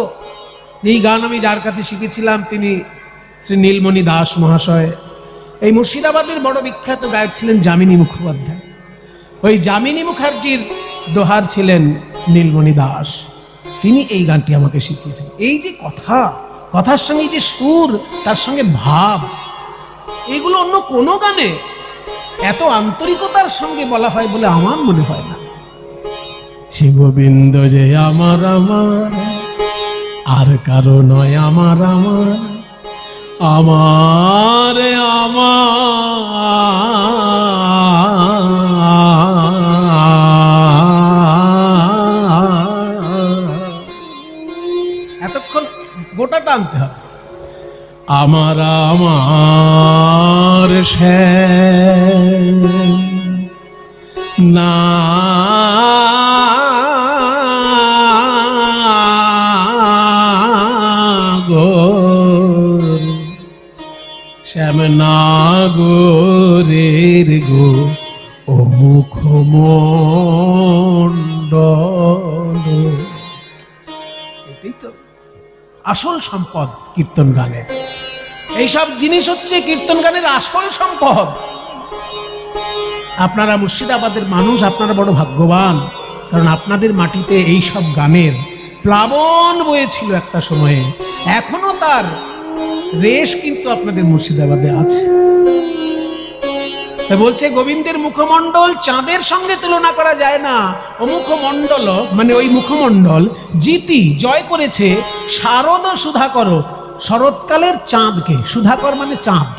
এই গান আমি যার কাছে শিখেছিলাম তিনি শ্রী নীলমণি দাস মহাশয়। এই মুর্শিদাবাদের বড় বিখ্যাত গায়ক ছিলেন যামিনী মুখোপাধ্যায়। ওই যামিনী মুখার্জির দোহার ছিলেন নীলমণি দাস। তিনি এই গানটি আমাকে শিখিয়েছেন। এই যে কথা, কথার সঙ্গে যে সুর, তার সঙ্গে ভাব, এগুলো অন্য কোনো গানে এত আন্তরিকতার সঙ্গে বলা হয় বলে আমার মনে হয় না। সে গোবিন্দ যে আমার আমার, আর কারো নয় আমার আমার, আমার আমার। রেখাটা আনতে হবে। আমার আমার শ্যাম না শ্যাম নাগরের গো ও মুখমণ্ডল। এটাই তো আসল সম্পদ কীর্তন গানের। এইসব জিনিস হচ্ছে কীর্তন গানের আসল সম্পদ। আপনারা মুর্শিদাবাদের মানুষ, আপনারা বড় ভাগ্যবান, কারণ আপনাদের মাটিতে এই সব গানের প্লাবন বয়েছিল একটা সময়ে। এখনো তার রেশ কিন্তু আপনাদের মুর্শিদাবাদে আছে। বলছে গোবিন্দের মুখমণ্ডল চাঁদের সঙ্গে তুলনা করা যায় না। ও মুখমণ্ডল মানে ওই মুখমণ্ডল জিতি জয় করেছে শারদ সুধাকর, শরৎকালের চাঁদকে। সুধাকর মানে চাঁদ।